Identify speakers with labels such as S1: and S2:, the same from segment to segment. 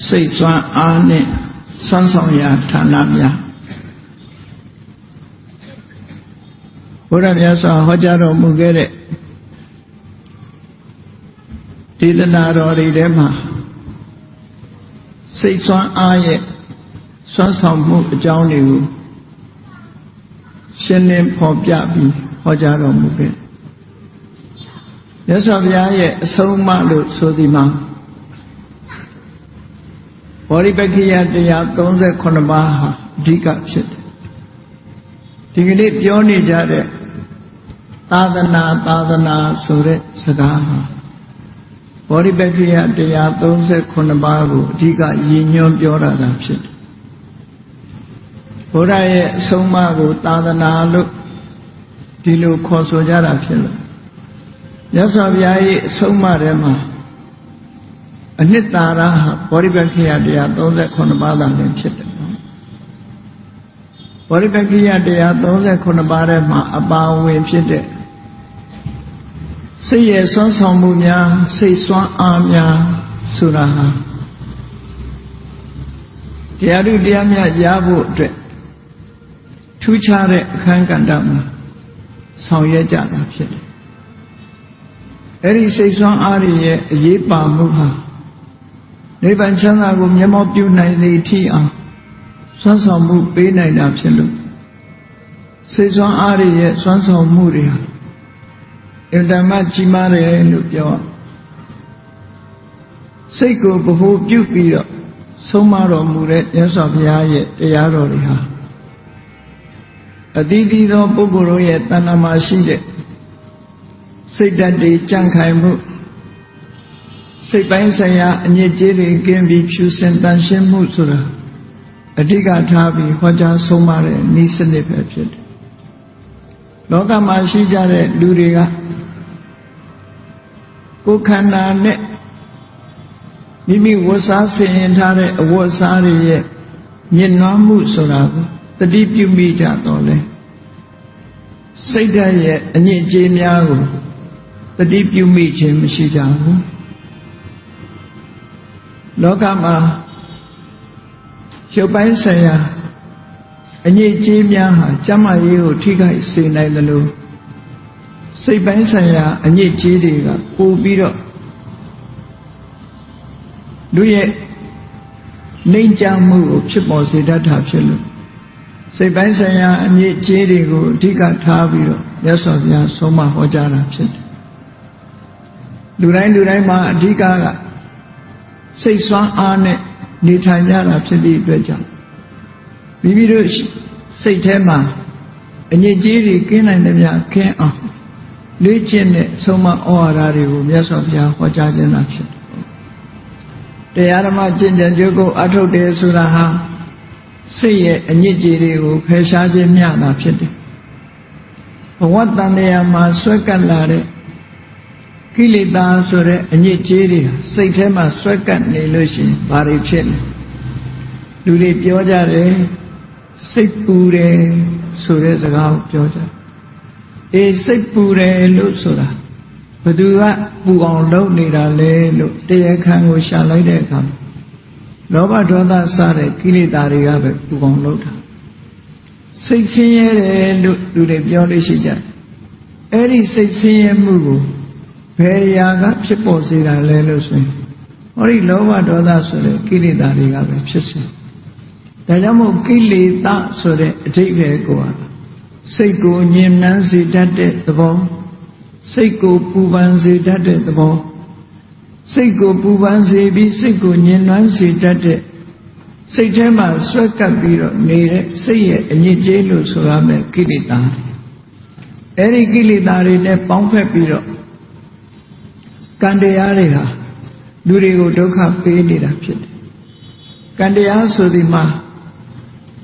S1: စိတ်စွမ်းအားနဲ့စွမ်းဆောင်ရာဌာနများဘုရားမြတ်စွာဟောကြားတော်မူခဲ့တဲ့ဒေသနာတော်တွေထဲမှာစိတ်စွမ်းအားရဲ့စွမ်းဆောင်မှုအကြောင်းတွေကိုရှင်းလင်းဖော်ပြပြီးဟောကြားတော်မူခဲ့မြတ်စွာဘုရားရဲ့အဆုံးအမလို့ဆိုသည်မှာဘောဓိပက္ခိယတရား38ပါးဟာအဓိကဖြစ်တယ်ဒီကနေ့ပြောနေကြတဲ့သာသနာဆိုတဲ့စကားဟာဘောဓိပက္ခိယတရား38ပါးကိုအဓိကရည်ညွှန်းပြောတာဖြစ်တယ်ဘုရားရဲ့အဆုံးအမကိုသာသနာလို့ဒီလိုခေါ်ဆိုကြတာဖြစ်လို့မြတ်စွာဘုရားရဲ့အဆုံးအမထဲမှာအနှစ်သာရဟာဘောဓိပက္ခိယတရား38ပါးသာလည်းဖြစ်တယ်နော်ဘောဓိပက္ခိယတရား38ပါးထဲမှာအပါအဝင်ဖြစ်တဲ့စိတ်ရဲ့စွမ်းဆောင်မှုများစိတ်စွမ်းအားများဆိုတာဟာတရားဓုတရားမြတ်ရဖို့အတွက်ထူးခြားတဲ့အခန်းကဏ္ဍမှာဆောင်ရွက်ကြတာဖြစ်တယ်အဲ့ဒီစိတ်စွမ်းအားတွေရဲ့အရေးပါမှုဟာနိဗ္ဗာန်ချမ်းသာကိုမျက်မှောက်ပြုနိုင်သည့်အထိအောင်စွမ်းဆောင်မှုပေးနိုင်တာဖြစ်လို့စိတ်စွမ်းအားတွေရဲ့စွမ်းဆောင်မှုတွေဟာအင်တမကြီးမားတယ်လို့ပြောစိတ်ကိုဗဟုပြုပြီးတော့ဆုံးမတော်မူတဲ့မြတ်စွာဘုရားရဲ့တရားတော်တွေဟာအသီးသီးသောပုဂ္ဂိုလ်တို့ရဲ့တဏ္ဍာမှာရှိတဲ့စိတ်ဓာတ်တွေကြံ့ခိုင်မှုစိတ်ပိုင်းဆိုင်ရာအညစ်အကြေးတွေကင်းပြီးဖြူစင်တန်ရှင်းမှုဆိုတာအဓိကထားပြီးဟောကြားဆုံးမတဲ့နည်းစနစ်ပဲဖြစ်တယ်လောကမှာရှိကြတဲ့လူတွေကကိုယ်ခန္ဓာနဲ့မိမိဝတ်စားဆင်ရင်ထားတဲ့အဝတ်စားတွေရဲ့ညှဉ်းနှွမ်းမှုဆိုတာကိုတတိပြုမိကြတော့လေစိတ်ဓာတ်ရဲ့အညစ်အကြေးများကိုတတိပြုမိခြင်းမရှိကြဘူးလောကမှာရုပ်ပိုင်းဆိုင်ရာအညစ်အကြေးများဟာကျန်းမာရေးကိုထိခိုက်စေနိုင်တယ်လို့စိတ်ပိုင်းဆိုင်ရာအညစ်အကြေးတွေကပိုပြီးတော့လူရဲ့နှိမ့်ချမှုကိုဖြစ်ပေါ်စေတတ်တာဖြစ်လို့စိတ်ပိုင်းဆိုင်ရာအညစ်အကြေးတွေကိုအဓိကထားပြီးတော့မြတ်စွာဘုရားဆုံးမဟောကြားတာဖြစ်တယ်လူတိုင်းမှာအဓိကစိတ်စွမ်းအားနဲ့နေထိုင်ကြတာဖြစ်သည့်အတွက်ကြောင့်မိမိတို့စိတ်ထဲမှာအညစ်အကြေးတွေကင်းနိုင်သမျှကင်းအောင်လေ့ကျင့်တဲ့ဆုံးမဩဝါဒတွေကိုမြတ်စွာဘုရားဟောကြားခြင်းသာဖြစ်တယ်တရားဓမ္မကျင့်ကြံကြိုးကိုအထုတ်တယ်ဆိုတာဟာစိတ်ရဲ့အညစ်အကြေးတွေကိုဖယ်ရှားခြင်းမျှသာဖြစ်တယ်ဘဝတန်တရားမှာဆွဲကပ်လာတဲ့ကိလေသာဆိုတဲ့အညစ်အကြေးတွေစိတ်ထဲမှာဆွဲကပ်နေလို့ရှိရင်ဘာတွေဖြစ်လဲလူတွေပြောကြတယ်စိတ်ပူတယ်ဆိုတဲ့စကားကိုပြောကြအေးစိတ်ပူတယ်လို့ဆိုတာဘသူကပူအောင်လုပ်နေတာလဲလို့တရားခံကိုရှာလိုက်တဲ့အခါလောဘဒေါသစတဲ့ကိလေသာတွေကပဲပူအောင်လုပ်တာစိတ်ဆင်းရဲတယ်လို့လူတွေပြောလို့ရှိကြတယ်အဲ့ဒီစိတ်ဆင်းရဲမှုကိုဘယ်ရာကဖြစ်ပေါ်စေတာလဲလို့ဆိုရင်ဟောဒီလောဘဒေါသဆိုတဲ့ကိလေသာတွေကပဲဖြစ်စေဒါကြောင့်မို့ကိလေသာဆိုတဲ့အဓိပ္ပာယ်ကိုစိတ်ကိုညှဉ်းနှန်းစေတတ်တဲ့သဘောစိတ်ကိုပူပန်စေတတ်တဲ့သဘောစိတ်ကိုပူပန်စေပြီးစိတ်ကိုညှဉ်းနှွမ်းစေတတ်တဲ့စိတ်ထဲမှာဆွဲကပ်ပြီးတော့နေတဲ့စိတ်ရဲ့အညစ်အကြေးလို့ဆိုရမယ်ကိလေသာအဲ့ဒီကိလေသာတွေနဲ့ပေါင်းဖက်ပြီးတော့ကံတရားတွေဟာလူတွေကိုဒုက္ခပေးနေတာဖြစ်တယ်ကံတရားဆိုဒီမှာ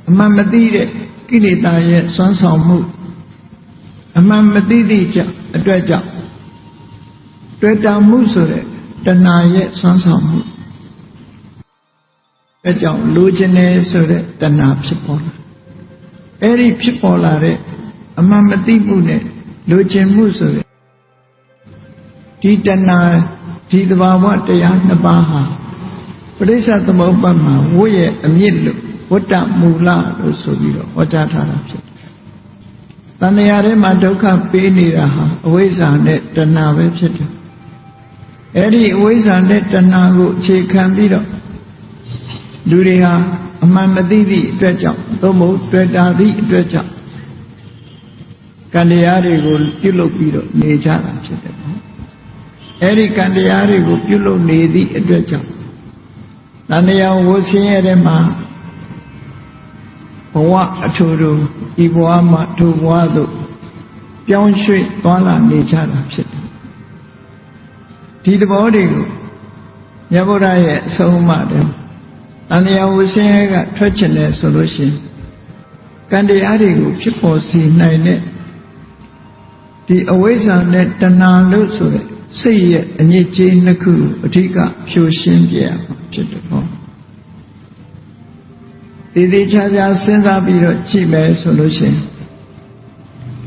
S1: အမှန်မသိတဲ့ကိလေသာရဲ့စွမ်းဆောင်မှုအမှန်မသိသည့်အတွက်ကြောင့်တွေ့တာမှုဆိုတဲ့တဏှာရဲ့စွမ်းဆောင်မှုအဲကြောင့်လိုချင်တယ်ဆိုတဲ့တဏှာဖြစ်ပေါ်လာအဲ့ဒီဖြစ်ပေါ်လာတဲ့အမှန်မသိမှုနဲ့လိုချင်မှုဆိုတဲ့ဒီတဏှာဒီသဘာဝတရားနှစ်ပါးဟာ ပရိစ္ဆသမုပ္ပါဒ်မှာဝိရဲ့အမြင့်လို့ဝတ္တမူလလို့ဆိုပြီးတော့ဟောကြားထားတာဖြစ်တယ်။တဏှာထဲမှာဒုက္ခပေးနေတာဟာအဝိဇ္ဇာနဲ့တဏှာပဲဖြစ်တယ်။အဲ့ဒီအဝိဇ္ဇာနဲ့တဏှာကိုအခြေခံပြီးတော့လူတွေဟာအမှန်မသိသည့်အတွက်ကြောင့်သို့မဟုတ်တွေ့တာသည့်အတွက်ကြောင့်ကံတရားတွေကိုပြုလုပ်ပြီးတော့နေကြတာဖြစ်တယ်ပေါ့။အဲ့ဒီကံတရားတွေကိုပြုလုပ်နေသည့်အတွက်ကြောင့်တဏှာဝဆင်းရဲတဲ့မှာဘဝအထူတူဤဘဝမှာထိုဘဝသို့ပြောင်းရွှေ့သွားလာနေကြတာဖြစ်တယ်။ဒီသဘောတွေကိုမြတ်ဗုဒ္ဓရဲ့အဆုံးအမတယ်တဏှာဝဆင်းရဲကထွက်ချင်တယ်ဆိုလို့ရှိရင်ကံတရားတွေကိုဖြစ်ပေါ်စေနိုင်တဲ့ဒီအဝိဇ္ဇာနဲ့တဏှာလို့ဆိုတဲ့စိတ်ရဲ့အညစ်အကြေးနှစ်ခုအဓိကဖြိုရှင်းပြရမှာဖြစ်တယ်ပေါ့တည်တည်ချာချာစဉ်းစားပြီးတော့ကြည့်မယ်ဆိုလို့ရှိရင်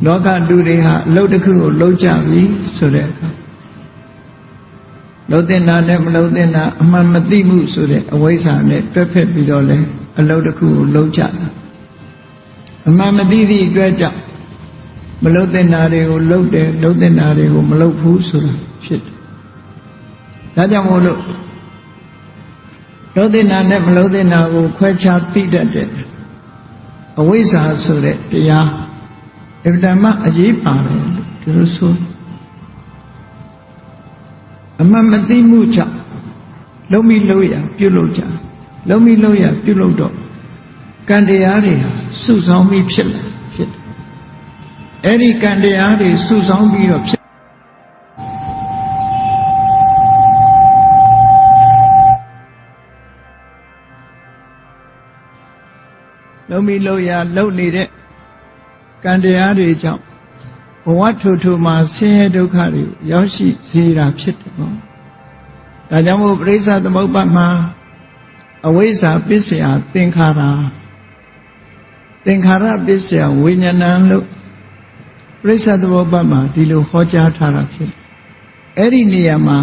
S1: လောကလူတွေဟာအလုပ်တစ်ခုကိုလုပ်ကြပြီဆိုတဲ့အခါလုံးတင်တာနဲ့မလုံးတင်တာအမှန်မသိမှုဆိုတဲ့အဝိဇ္ဇာနဲ့တွဲဖက်ပြီးတော့လဲအလုပ်တစ်ခုကိုလုပ်ကြတာအမှန်မသိသည့်အတွက်ကြောင့်မလုံးတင်တာတွေကိုလုပ်တယ်လုံးတင်တာတွေကိုမလုပ်ဘူးဆိုတာဖြစ်တယ်ဒါကြောင့်မို့လို့လုံးတင်တာနဲ့မလုံးတင်တာကိုခွဲခြားသိတတ်တဲ့အဝိဇ္ဇာဆိုတဲ့တရားအဗ္ဗဓမ္မအရေးပါတယ်ဒီလိုဆိုအမှန်မသိမှုကြောင့်လုံးမိလို့ရပြုလုပ်ကြလုံးမိလို့ရပြုလုပ်တော့ကံတရားတွေဟာစုဆောင်ပြီးဖြစ်လာဖြစ်တယ်အဲ့ဒီကံတရားတွေစုဆောင်ပြီးတော့ဖြစ်လုံးမိလို့ရလုံနေတဲ့ကံတရားတွေကြောင့်ဘဝထိုထိုမှာဆင်းရဲဒုက္ခတွေရောက်ရှိစေတာဖြစ်တယ်ပေါ့ဒါကြောင့်မို့ပရိစ္ဆသမုပ္ပါဒ်မှာအဝိဇ္ဇာပစ္စယသင်္ခါရပစ္စယဝိညာဏလို့ပရိစ္ဆသမုပ္ပါဒ်မှာဒီလိုဟောကြားထားတာဖြစ်တယ်အဲ့ဒီနေရာမှာ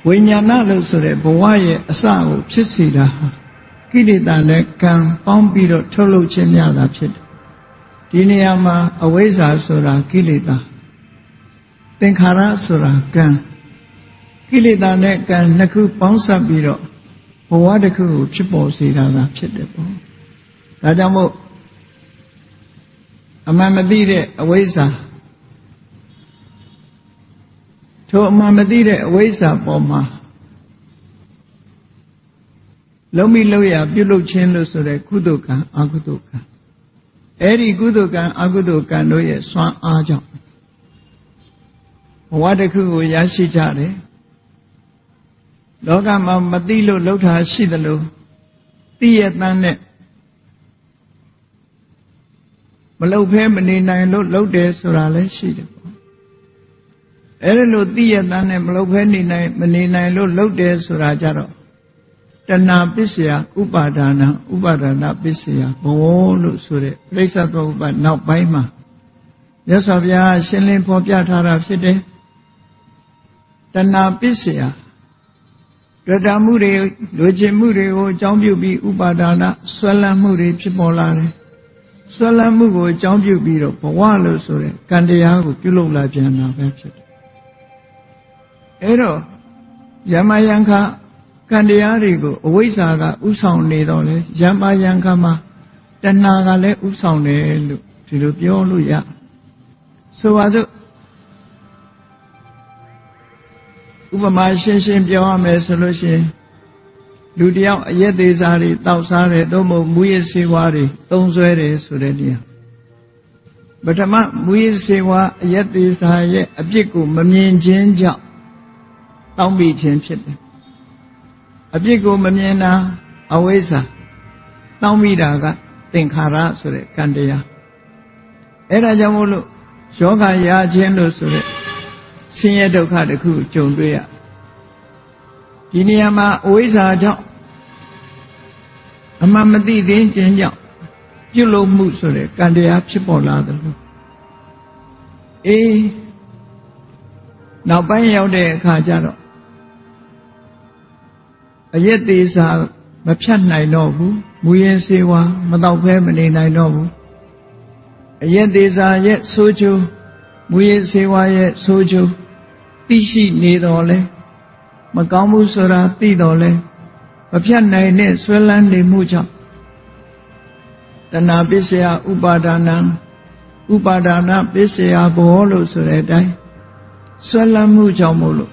S1: ဝိညာဏလို့ဆိုတဲ့ဘဝရဲ့အစကိုဖြစ်စေတာဟာကိလေသာနဲ့ကံပေါင်းပြီးတော့ထုတ်လုပ်ခြင်းများတာဖြစ်တယ်ဒီနေရာမှာအဝိဇ္ဇာဆိုတာကိလေသာသင်္ခါရဆိုတာကံကိလေသာနဲ့ကံနှစ်ခုပေါင်းစပ်ပြီးတော့ဘဝတစ်ခုကိုဖြစ်ပေါ်စေတာသာဖြစ်တယ်ပေါ့ဒါကြောင့်မို့အမှန်မသိတဲ့အဝိဇ္ဇာထိုအမှန်မသိတဲ့အဝိဇ္ဇာပေါ်မှာလုံးမိလို့ရပြုလုပ်ခြင်းလို့ဆိုတဲ့ကုသိုလ်ကံအကုသိုလ်ကံအဲ့ဒီကုသိုလ်ကံအကုသိုလ်ကံတို့ရဲ့စွမ်းအားကြောင့်ဘဝတစ်ခုကိုရရှိကြတယ်လောကမှာမသိလို့လှုပ်တာရှိသလိုသိရတဲ့နဲ့မလှုပ်ဖဲမနေနိုင်လို့လှုပ်တယ်ဆိုတာလည်းရှိတယ်ပေါ့အဲ့ဒါလို့သိရတဲ့နဲ့မလှုပ်ဖဲနေနိုင်မနေနိုင်လို့လှုပ်တယ်ဆိုတာကြတော့တဏှာပစ္စယဥပါဒာနဥပါဒနာပစ္စယဘောလို့ဆိုတဲ့ပရိစ္ဆသမုပ္ပါဒ်နောက်ပိုင်းမှာမြတ်စွာဘုရားရှင်းလင်းဖော်ပြထားတာဖြစ်တယ်တဏှာပစ္စယတွေ့တာမှုတွေလိုချင်မှုတွေကိုအကြောင်းပြုပြီးဥပါဒာနဆွဲလန်းမှုတွေဖြစ်ပေါ်လာတယ်ဆွဲလန်းမှုကိုအကြောင်းပြုပြီးတော့ဘဝလို့ဆိုတဲ့ကံတရားကိုပြုလုပ်လာပြန်တာပဲဖြစ်တယ်အဲ့တော့ယမယံခကံတရားတွေကိုအဝိဇ္ဇာကဥဆောင်နေတော့လေယမယံခမှာတဏှာကလည်းဥဆောင်တယ်လို့ဒီလိုပြောလို့ရဆိုပါစို့ဥပမာရှင်းရှင်းပြောရမယ်ဆိုလို့ရှိရင်လူတယောက်အရက်သေးစားတွေတောက်စားတယ်သို့မဟုတ်မူရစ်ဆေးဝါးတွေသုံးစွဲတယ်ဆိုတဲ့နေရာပထမမူရစ်ဆေးဝါးအရက်သေးစားရဲ့အပြစ်ကိုမမြင်ခြင်းကြောင့်တောင်းပန်ခြင်းဖြစ်တယ်အပြစ်ကိုမမြင်တာအဝိဇ္ဇာတောင်းမိတာကသင်္ခါရဆိုတဲ့ကံတရားအဲ့ဒါကြောင့်မို့လို့ယောဂရခြင်းလို့ဆိုတဲ့ဆင်းရဲဒုက္ခတစ်ခုကြုံတွေ့ရဒီနေရာမှာအဝိဇ္ဇာကြောင့်အမှန်မသိသေးခြင်းကြောင့်ပြုလုပ်မှုဆိုတဲ့ကံတရားဖြစ်ပေါ်လာတယ်လို့နောက်ပိုင်းရောက်တဲ့အခါကျတော့ အရက်သေးစာမဖြတ်နိုင်တော့ဘူးမူရင်စေဝါမတော့ဖဲမနေနိုင်တော့ဘူးအရက်သေးစာရဲ့ဆိုးချိုးမူရင်စေဝါရဲ့ဆိုးချိုးသိရှိနေတော်လဲမကောင်းဘူးဆိုတာသိတော်လဲမဖြတ်နိုင်တဲ့ဆွဲလန်းနေမှုကြောင့်တဏှာပစ္စယဥပါဒနာဥပါဒနာပစ္စယဘောလို့ဆိုတဲ့အတိုင်းဆွဲလန်းမှုကြောင့်မို့လို့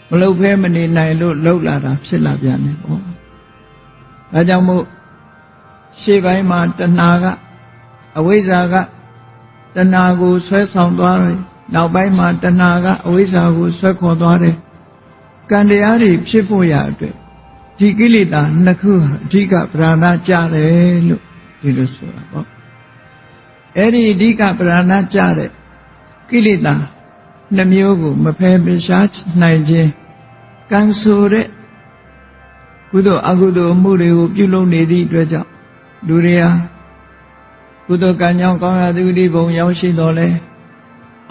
S1: မလုပ်ဖဲမနေနိုင်လို့လှုပ်လာတာဖြစ်လာပြန်တယ်ပေါ့။ဒါကြောင့်မို့ရှေ့ပိုင်းမှာတဏှာကအဝိဇ္ဇာကတဏှာကိုဆွဲဆောင်သွားတယ်။နောက်ပိုင်းမှာတဏှာကအဝိဇ္ဇာကိုဆွဲခေါ်သွားတယ်။ကံတရားတွေဖြစ်ဖို့ရအတွက်ဒီကိလေသာနှစ်ခုဟာအဓိကပဓာနာကြတယ်လို့ဒီလိုဆိုတာပေါ့။အဲ့ဒီအဓိကပဓာနာကြတဲ့ကိလေသာနှမျိုးကိုမဖယ်မရှားနိုင်ခြင်းကံဆိုတဲ့ကုသိုလ်အကုသိုလ်မှုတွေကိုပြုလုပ်နေသည့်အတွက်ကြောင့်လူတွေဟာကုသိုလ်ကံကြောင့်ကောင်းရာသုတိဘုံရောက်ရှိတော်လဲ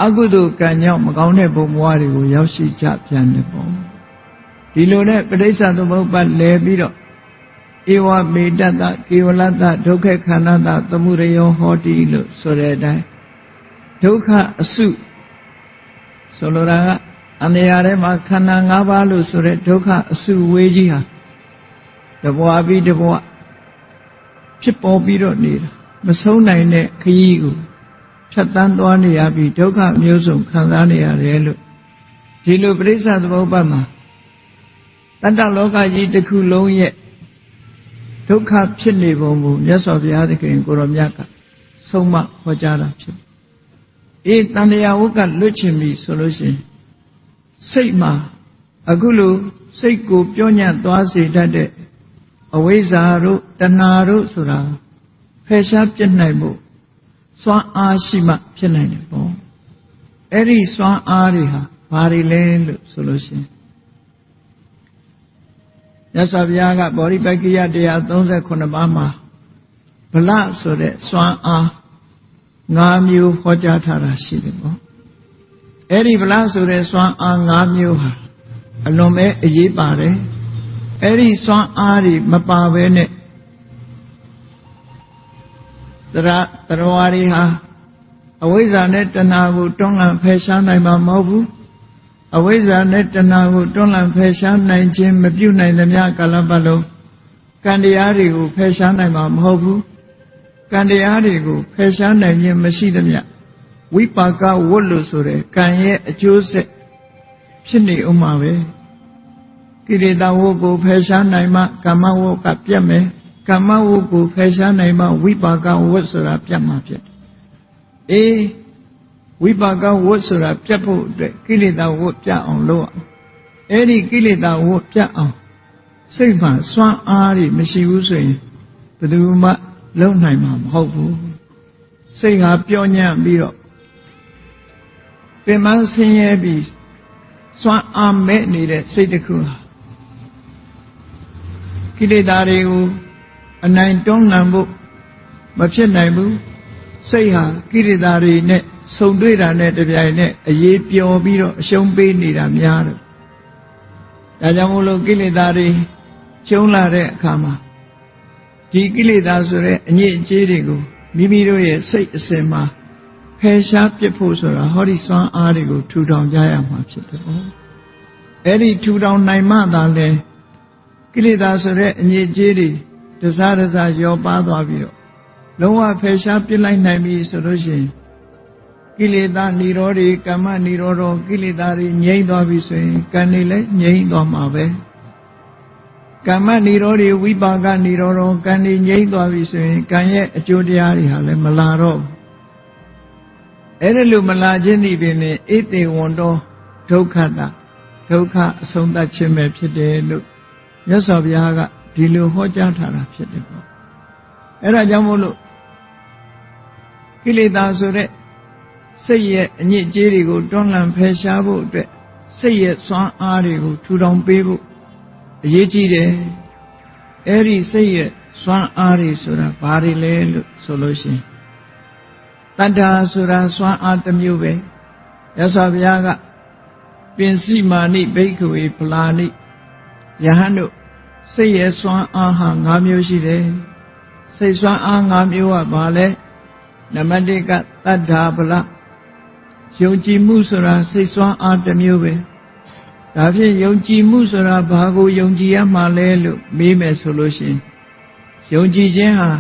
S1: အကုသိုလ်ကံကြောင့်မကောင်းတဲ့ဘုံဘဝတွေကိုရောက်ရှိကြပြန်တယ်ပေါ့ဒီလိုနဲ့ပဋိစ္စသမုပ္ပါလဲပြီးတော့ဧဝမေတ္တကေဝလတ္တဒုက္ခခန္ဓတသမုဒယောဟောတိလို့ဆိုတဲ့အတိုင်းဒုက္ခအစုဆိုလိုတာကအန္တရာယ်ထဲမှာခန္ဓာ၅ပါးလို့ဆိုတဲ့ဒုက္ခအစုဝေးကြီးဟာတဘဝပြီးတဘဝဖြစ်ပေါ်ပြီးတော့နေတာမဆုံးနိုင်တဲ့ခရီးကိုဖြတ်တန်းသွားနေရပြီးဒုက္ခမျိုးစုံခံစားနေရတယ်လို့ဒီလိုပရိစ္ဆသမုပ္ပါမှာတတ္တလောကကြီးတစ်ခုလုံးရဲ့ဒုက္ခဖြစ်နေပုံကိုမြတ်စွာဘုရားသခင်ကိုရောမြတ်ကဆုံးမဟောကြားတာဖြစ်အေးတန်တရားဝတ်ကလွတ်ချင်ပြီဆိုလို့ရှိရင်စိတ်မှာအခုလိုစိတ်ကိုပြောညံ့သွားစေတတ်တဲ့အဝိဇ္ဇာတို့တဏှာတို့ဆိုတာဖယ်ရှားပြစ်နိုင်ဖို့စွမ်းအားရှိမှဖြစ်နိုင်တယ်ပေါ့အဲ့ဒီစွမ်းအားတွေဟာဘာတွေလဲလို့ဆိုလို့ရှိရင်မြတ်စွာဘုရားကဗောဓိပက္ခိယတရား38ပါးမှာဗလဆိုတဲ့စွမ်းအား၅မျိုးဟောကြားထားတာရှိတယ်ပေါ့အဲ့ဒီဗလဆိုတဲ့စွမ်းအား၅မျိုးဟာအလွန်ပဲအရေးပါတယ်အဲ့ဒီစွမ်းအားတွေမပါဘဲနဲ့တရားဝါတွေဟာအဝိဇ္ဇာနဲ့တဏှာကိုတွန်းလှန်ဖယ်ရှားနိုင်မှာမဟုတ်ဘူးအဝိဇ္ဇာနဲ့တဏှာကိုတွန်းလှန်ဖယ်ရှားနိုင်ခြင်းမပြုနိုင်သမျှကာလပတ်လုံးကံတရားတွေကိုဖယ်ရှားနိုင်မှာမဟုတ်ဘူးကံတရားတွေကိုဖယ်ရှားနိုင်ခြင်းမရှိသမျှဝိပါကဝတ်လို့ဆိုတဲ့ကံရဲ့အကျိုးဆက်ဖြစ်နေဥမှာပဲကိလေသာဝတ်ကိုဖယ်ရှားနိုင်မှကမ္မဝတ်ကပြတ်မယ်ကမ္မဝတ်ကိုဖယ်ရှားနိုင်မှဝိပါကဝတ်ဆိုတာပြတ်မှာဖြစ်တယ်အေးဝိပါကဝတ်ဆိုတာပြတ်ဖို့အတွက်ကိလေသာဝတ်ပြတ်အောင်လုပ်အောင်အဲ့ဒီကိလေသာဝတ်ပြတ်အောင်စိတ်မှာစွမ်းအားတွေမရှိဘူးဆိုရင်ဘယ်သူမှလုံနိုင်မှာမဟုတ်ဘူးစိတ်ဟာပျော့ညံ့ပြီးတော့ပင်မဆင်းရဲပြီးစွမ်းအားမဲ့နေတဲ့စိတ်တစ်ခုဟာကိလေသာတွေကိုအနိုင်တွန်းလှန်ဖို့မဖြစ်နိုင်ဘူးစိတ်ဟာကိလေသာတွေနဲ့ဆုံတွေ့တာနဲ့တပြိုင်နက်အရေးပျော်ပြီးတော့အရှုံးပေးနေတာများတယ်ဒါကြောင့်မို့လို့ကိလေသာတွေကျုံလာတဲ့အခါမှာဒီကိလေသာဆိုတဲ့အညစ်အကြေးတွေကိုမိမိတို့ရဲ့စိတ်အစဉ်မှာဖယ်ရှားပစ်ဖို့ဆိုတာဟောဒီစွမ်းအားတွေကိုထူထောင်ကြရမှာဖြစ်တယ်ပေါ့အဲ့ဒီထူထောင်နိုင်မှသာလဲကိလေသာဆိုတဲ့အညစ်အကြေးတွေတစားတစားရောပါသွားပြီးတော့လုံးဝဖယ်ရှားပစ်လိုက်နိုင်ပြီဆိုလို့ရှိရင်ကိလေသာនិရောဓေကမ္မនិရောဓောကိလေသာတွေငြိမ့်သွားပြီဆိုရင်ကံတွေလည်းငြိမ့်သွားမှာပဲကမ္မនិရောဓေဝိပါကនិရောဓောကံတွေငြိမ့်သွားပြီဆိုရင်ကံရဲ့အကျိုးတရားတွေဟာလည်းမလာတော့ဘူးအဲ့ဒါလို့မလာခြင်းသည်ပင်ဧတေဝန္တောဒုက္ခတဒုက္ခအဆုံးသတ်ခြင်းပဲဖြစ်တယ်လို့မြတ်စွာဘုရားကဒီလိုဟောကြားထားတာဖြစ်တယ်ပေါ့အဲ့ဒါကြောင့်မို့လို့ကိလေသာဆိုတဲ့စိတ်ရဲ့အညစ်အကြေးတွေကိုတွန်းလှန်ဖယ်ရှားဖို့အတွက်စိတ်ရဲ့စွမ်းအားတွေကိုထူထောင်ပေးဖို့အရေးကြီးတယ်အဲ့ဒီစိတ်ရဲ့စွမ်းအားတွေဆိုတာဘာတွေလဲလို့ဆိုလို့ရှိရင်တတ္ထာဆိုတာစွမ်းအားတစ်မျိုးပဲရသော်ဘုရားကပင်စီမာနိဘိက္ခဝေဖလာနိယဟန်တို့ စိတ်ရဲ့စွမ်းအားဟာ၅မျိုးရှိတယ်စိတ်စွမ်းအား၅မျိုးကဘာလဲနံပါတ်1ကတတ္ထာဗလယုံကြည်မှုဆိုတာစိတ်စွမ်းအားတစ်မျိုးပဲဒါဖြင့်ယုံကြည်မှုဆိုတာဘာကိုယုံကြည်ရမှာလဲလို့မေးမယ်ဆိုလို့ရှိရင်ယုံကြည်ခြင်းဟာ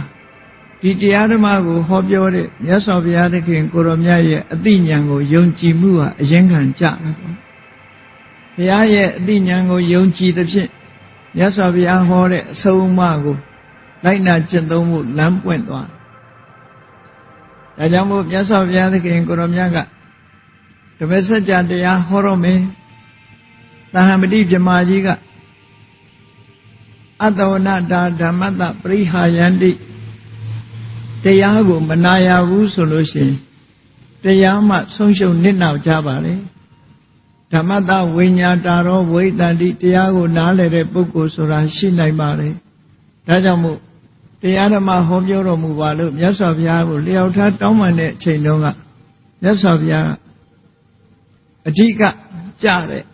S1: ဒီတရားဓမ္မကိုဟောပြောတဲ့မြတ်စွာဘုရားသခင်ကိုရောမြတ်ရဲ့အသိဉာဏ်ကိုယုံကြည်မှုဟာအရင်ခံကြတာပေါ့ဘုရားရဲ့အသိဉာဏ်ကိုယုံကြည်သဖြင့်မြတ်စွာဘုရားဟောတဲ့အဆုံးအမကိုလိုက်နာကျင့်သုံးမှုလမ်းပွင့်သွားဒါကြောင့်မို့မြတ်စွာဘုရားသခင်ကိုရောမြတ်ကဓမ္မစကြာတရားဟောတော်မယ်သဟံပတိဗြဟ္မာကြီးကအတ္တဝနတာဓမ္မတပရိဟာယန္တိတရားကိုမနာရဘူးဆိုလို့ရှိရင်တရားမှဆုံးရှုံးနစ်နာကြပါလေဓမ္မတဝိညာတာရောဝိတ္တန္တိတရားကိုနားလည်တဲ့ပုဂ္ဂိုလ်ဆိုတာရှိနိုင်ပါလေဒါကြောင့်မို့တရားဓမ္မဟောပြောတော်မူပါလို့မြတ်စွာဘုရားကိုလျှောက်ထားတောင်းပန်တဲ့အချိန်တုန်းကမြတ်စွာဘုရားအဓိကကြတဲ့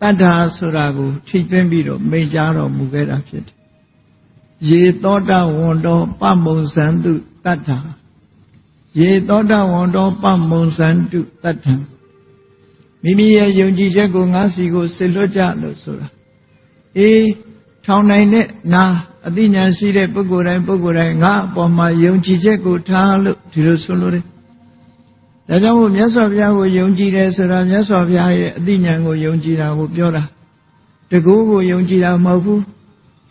S1: တတ္ထာဆိုတာကိုထိသွင်းပြီးတော့မိန့်ကြားတော်မူခဲ့တာဖြစ်တယ်ယေသောတဝန္တောပမုံဇန္တုတတ္ထာယေသောတဝန္တောပမုံဇန္တုတတ္ထာမိမိရဲ့ယုံကြည်ချက်ကိုငါစီကိုစစ်လွတ်ကြလို့ဆိုတာအေးထောင်နိုင်တဲ့နာအသိဉာဏ်ရှိတဲ့ပုဂ္ဂိုလ်တိုင်းငါအပေါ်မှာယုံကြည်ချက်ကိုထားလို့ဒီလိုဆိုလို့တယ်ဒါကြောင့်မို့မြတ်စွာဘုရားကိုယုံကြည်တယ်ဆိုတာမြတ်စွာဘုရားရဲ့အသိဉာဏ်ကိုယုံကြည်တာကိုပြောတာတကူကိုယုံကြည်တာမဟုတ်ဘူး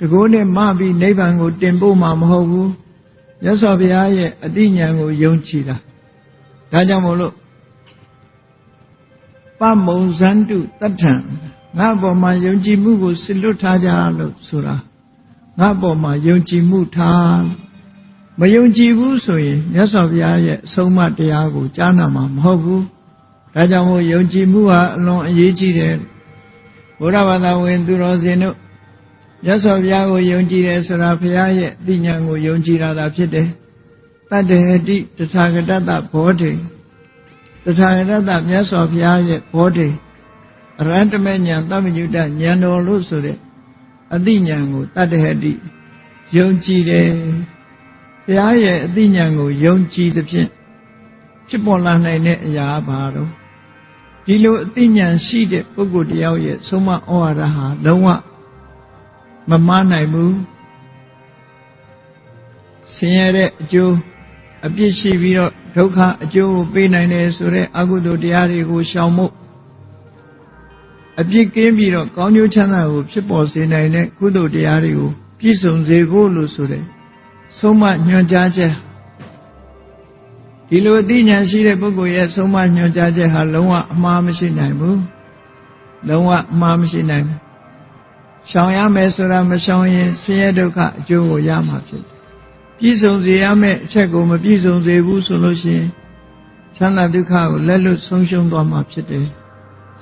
S1: တကူနဲ့မပြီးနိဗ္ဗာန်ကိုတင်ဖို့မှာမဟုတ်ဘူးမြတ်စွာဘုရားရဲ့အသိဉာဏ်ကိုယုံကြည်တာဒါကြောင့်မို့လို့ပမုံဇန္တုတတ္ထံငါ့ဘောမှာယုံကြည်မှုကိုစစ်လွတ်ထားကြလို့ဆိုတာငါ့ဘောမှာယုံကြည်မှုထားမယုံကြည်ဘူးဆိုရင်မြတ်စွာဘုရားရဲ့အဆုံးအမတရားကိုကြားနာမှာမဟုတ်ဘူးဒါကြောင့်မို့ယုံကြည်မှုဟာအလွန်အရေးကြီးတယ်ဘုရားဘာသာဝင်သူတော်စင်တို့မြတ်စွာဘုရားကိုယုံကြည်တယ်ဆိုတာဘုရားရဲ့အသိဉာဏ်ကိုယုံကြည်တာသာဖြစ်တယ်တတ္တဟတိတထာဂတတဘောဓိတထာဂတမြတ်စွာဘုရားရဲ့ဘောဓိအရဟတမေဉာဏ်သမ္မညုတဉာဏ်တော်လို့ဆိုတဲ့အသိဉာဏ်ကိုတတ္တဟတိယုံကြည်တယ်ဘုရားရဲ့အသိဉာဏ်ကိုယုံကြည်သဖြင့်ဖြစ်ပေါ်လာနိုင်တဲ့အရာဘာတော့ဒီလိုအသိဉာဏ်ရှိတဲ့ပုဂ္ဂိုလ်တယောက်ရဲ့ဆုံးမဩဝါဒဟာလုံးဝမမှားနိုင်ဘူးဆင်းရဲတဲ့အကျိုးအပြစ်ရှိပြီးတော့ဒုက္ခအကျိုးကိုပေးနိုင်တယ်ဆိုတဲ့အကုသိုလ်တရားတွေကိုရှောင်ဖို့အပြစ်ကင်းပြီးတော့ကောင်းကျိုးချမ်းသာကိုဖြစ်ပေါ်စေနိုင်တဲ့ကုသိုလ်တရားတွေကိုပြည့်စုံစေဖို့လို့ဆိုတဲ့ဆုံးမညွှန်ကြားချက်ဒီလိုအသိဉာဏ်ရှိတဲ့ပုဂ္ဂိုလ်ရဲ့ဆုံးမညွှန်ကြားချက်ဟာလုံးဝအမှားမရှိနိုင်ဘူးလုံးဝအမှားမရှိနိုင်ဘူးရှောင်ရမယ်ဆိုတာမရှောင်ရင်ဆင်းရဲဒုက္ခအကျိုးကိုရမှာဖြစ်တယ်ပြည့်စုံစေရမယ့်အချက်ကိုမပြည့်စုံစေဘူးဆိုလို့ရှိရင်ချမ်းသာဒုက္ခကိုလက်လွတ်ဆုံးရှုံးသွားမှာဖြစ်တယ်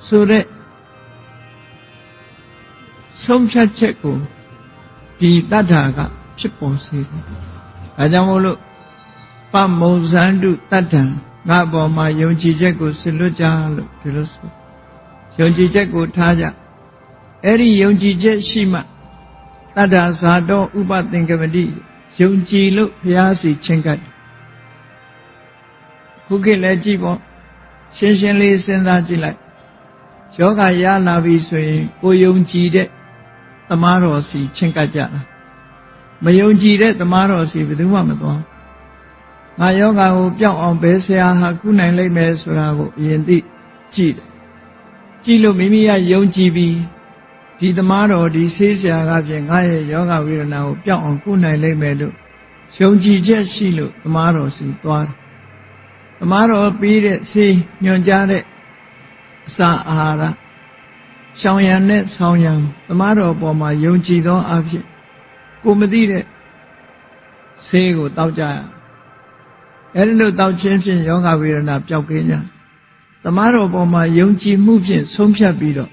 S1: ဆိုတဲ့ဆုံးဖြတ်ချက်ကိုဒီတတ္ထာကဖြစ်ပေါ်စေတယ်ဒါကြောင့်မို့လို့ပမုံဇန္တုတတ္ထံငါ့ဘောမှာယုံကြည်ချက်ကိုစစ်လွတ်ကြလို့ဒီလိုဆိုယုံကြည်ချက်ကိုထားကြအဲ့ဒီယုံကြည်ချက်ရှိမှတတ္ထာဇာတောဥပသင်္ကမတိယုံကြည်လို့ဘုရားစီချင်းကပ်ခုခေတ်လည်းကြည့်ပေါ့ရှင်းရှင်းလေးစဉ်းစားကြည့်လိုက်ယောဂရလာပြီဆိုရင်ကိုယုံကြည်တဲ့သမားတော်စီချင်းကပ်ကြတာမယုံကြည်တဲ့သမားတော်စီဘယ်သူမှမသွားငါယောဂကိုပျောက်အောင်ဘယ်ဆရာဟာကုနိုင်လိမ့်မယ်ဆိုတာကိုအရင်သိကြည့်တယ်ကြည့်လို့မိမိကယုံကြည်ပြီးဒီသမားတော်ဒီဆေးဆရာကဖြင့်ငါရဲ့ယောဂဝေဒနာကိုပျောက်အောင်ကုနိုင်လိမ့်မယ်လို့ယုံကြည်ချက်ရှိလို့သမားတော်စီသွားတယ်သမားတော်ပြီးတဲ့ဆေးညွှန်ကြားတဲ့အစာအာဟာရရှောင်ရံနဲ့ဆောင်းရံသမားတော်ပေါ်မှာယုံကြည်သောအဖြစ်ကိုမသိတဲ့ဆေးကိုတောက်ကြရအဲဒီလိုတောက်ခြင်းဖြင့်ယောဂဝေဒနာပျောက်ကင်းကြသမားတော်ပေါ်မှာယုံကြည်မှုဖြင့်ဆုံးဖြတ်ပြီးတော့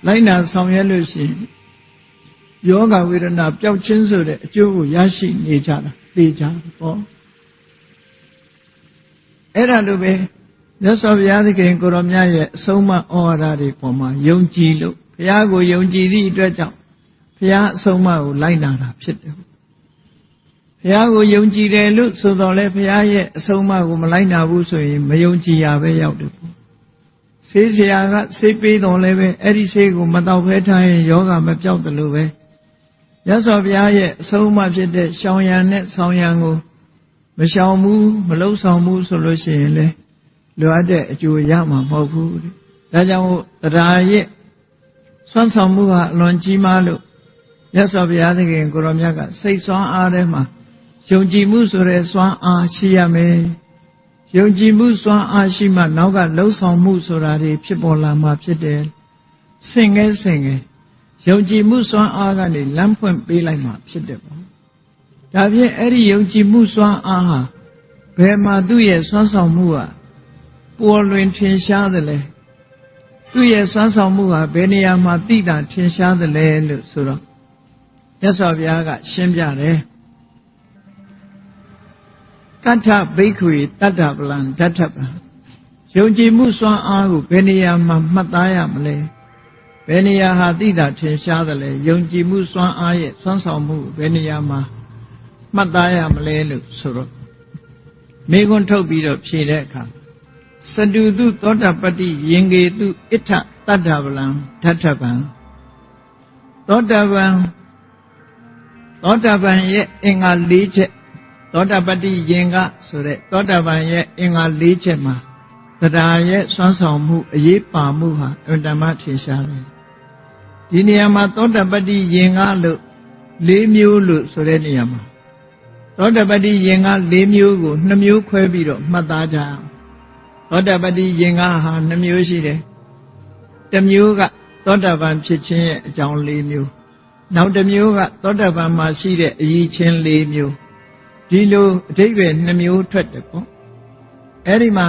S1: လိုက်နာဆောင်ရွက်လို့ရှိရင်ယောဂဝေဒနာပျောက်ခြင်းဆိုတဲ့အကျိုးကိုရရှိနေကြတာသိကြပေါ့အဲ့ဒါလိုပဲမြတ်စွာဘုရားသခင်ကိုရောမြတ်ရဲ့အဆုံးအမဩဝါဒတွေပေါ်မှာယုံကြည်လို့ဘုရားကိုယုံကြည်သည့်အတွက်ကြောင့်ဘ ဘုရားအဆုံးအမကိုလိုက်နာတာဖြစ်တယ်ဘုရားကိုယုံကြည်တယ်လို့ဆိုတော့လေဘုရားရဲ့အဆုံးအမကိုမလိုက်နာဘူးဆိုရင်မယုံကြည်ရပဲရောက်တယ်ပေါ့ဆေးဆရာကဆေးပေးတော်လဲပဲအဲ့ဒီဆေးကိုမတော့ဖဲထားရင်ယောဂမပြောက်တယ်လို့ပဲမြတ်စွာဘုရားရဲ့အဆုံးအမဖြစ်တဲ့ရှောင်ရံနဲ့ဆောင်ရံကိုမရှောင်ဘူးမလုံဆောင်ဘူးဆိုလို့ရှိရင်လေလိုအပ်တဲ့အကျိုးရမှာမဟုတ်ဘူးဒါကြောင့်တရားရဲ့စွမ်းဆောင်မှုဟာအလွန်ကြီးမားလို့မြတ်စွာဘုရားသခင်ကိုရောမြတ်ကစိတ်စွမ်းအားထဲမှာယုံကြည်မှုဆိုတဲ့စွမ်းအားရှိရမယ်ယုံကြည်မှုစွမ်းအားရှိမှနောက်ကလှုပ်ဆောင်မှုဆိုတာတွေဖြစ်ပေါ်လာမှာဖြစ်တယ်ဆင်ငယ်ယုံကြည်မှုစွမ်းအားကနေလမ်းဖွင့်ပေးလိုက်မှာဖြစ်တယ်ပေါ့ဒါဖြင့်အဲ့ဒီယုံကြည်မှုစွမ်းအားဟာဘယ်မှာသူ့ရဲ့စွမ်းဆောင်မှုဟာပေါ်လွင်ထင်ရှားသလဲသူ့ရဲ့စွမ်းဆောင်မှုဟာဘယ်နေရာမှာသိတာထင်ရှားသလဲလို့ဆိုတော့မြတ်စွာဘုရားကရှင်းပြတယ်ကတ္ထဘိက္ခွေတတ္တပလံဓတ္ထပံယုံကြည်မှုစွမ်းအားကိုဘယ်နေရာမှာမှတ်သားရမလဲဘယ်နေရာဟာသိတာထင်ရှားသလဲယုံကြည်မှုစွမ်းအားရဲ့စွမ်းဆောင်မှုဘယ်နေရာမှာမှတ်သားရမလဲလို့ဆိုတော့မေခွန်းထုတ်ပြီးတော့ဖြေတဲ့အခါစတုတုသောတပတ္တိယင်္ဂေတုဣဋ္ဌတတ္တပလံဓတ္ထပံသောတပန်ရဲ့အင်္ဂါ၄ချက်သောတပတ္တိယင်္ဂဆိုတဲ့သောတပန်ရဲ့အင်္ဂါ၄ချက်မှာတရားရဲ့စွမ်းဆောင်မှုအရေးပါမှုဟာအတ္တမထင်ရှားတယ်ဒီနေရာမှာသောတပတ္တိယင်္ဂလို့၄မျိုးလို့ဆိုတဲ့နေရာမှာသောတပတ္တိယင်္ဂ၄မျိုးကို2မျိုးခွဲပြီးတော့မှတ်သားကြအောင်သောတပတ္တိယင်္ဂဟာ2မျိုးရှိတယ်တစ်မျိုးကသောတပန်ဖြစ်ခြင်းရဲ့အကြောင်း၄မျိုးနောက်တစ်မျိုးကသောတပန်မှာရှိတဲ့အရည်ချင်း၄မျိုးဒီလိုအဓိပ္ပာယ်2မျိုးထွက်တယ်ပေါ့အဲ့ဒီမှာ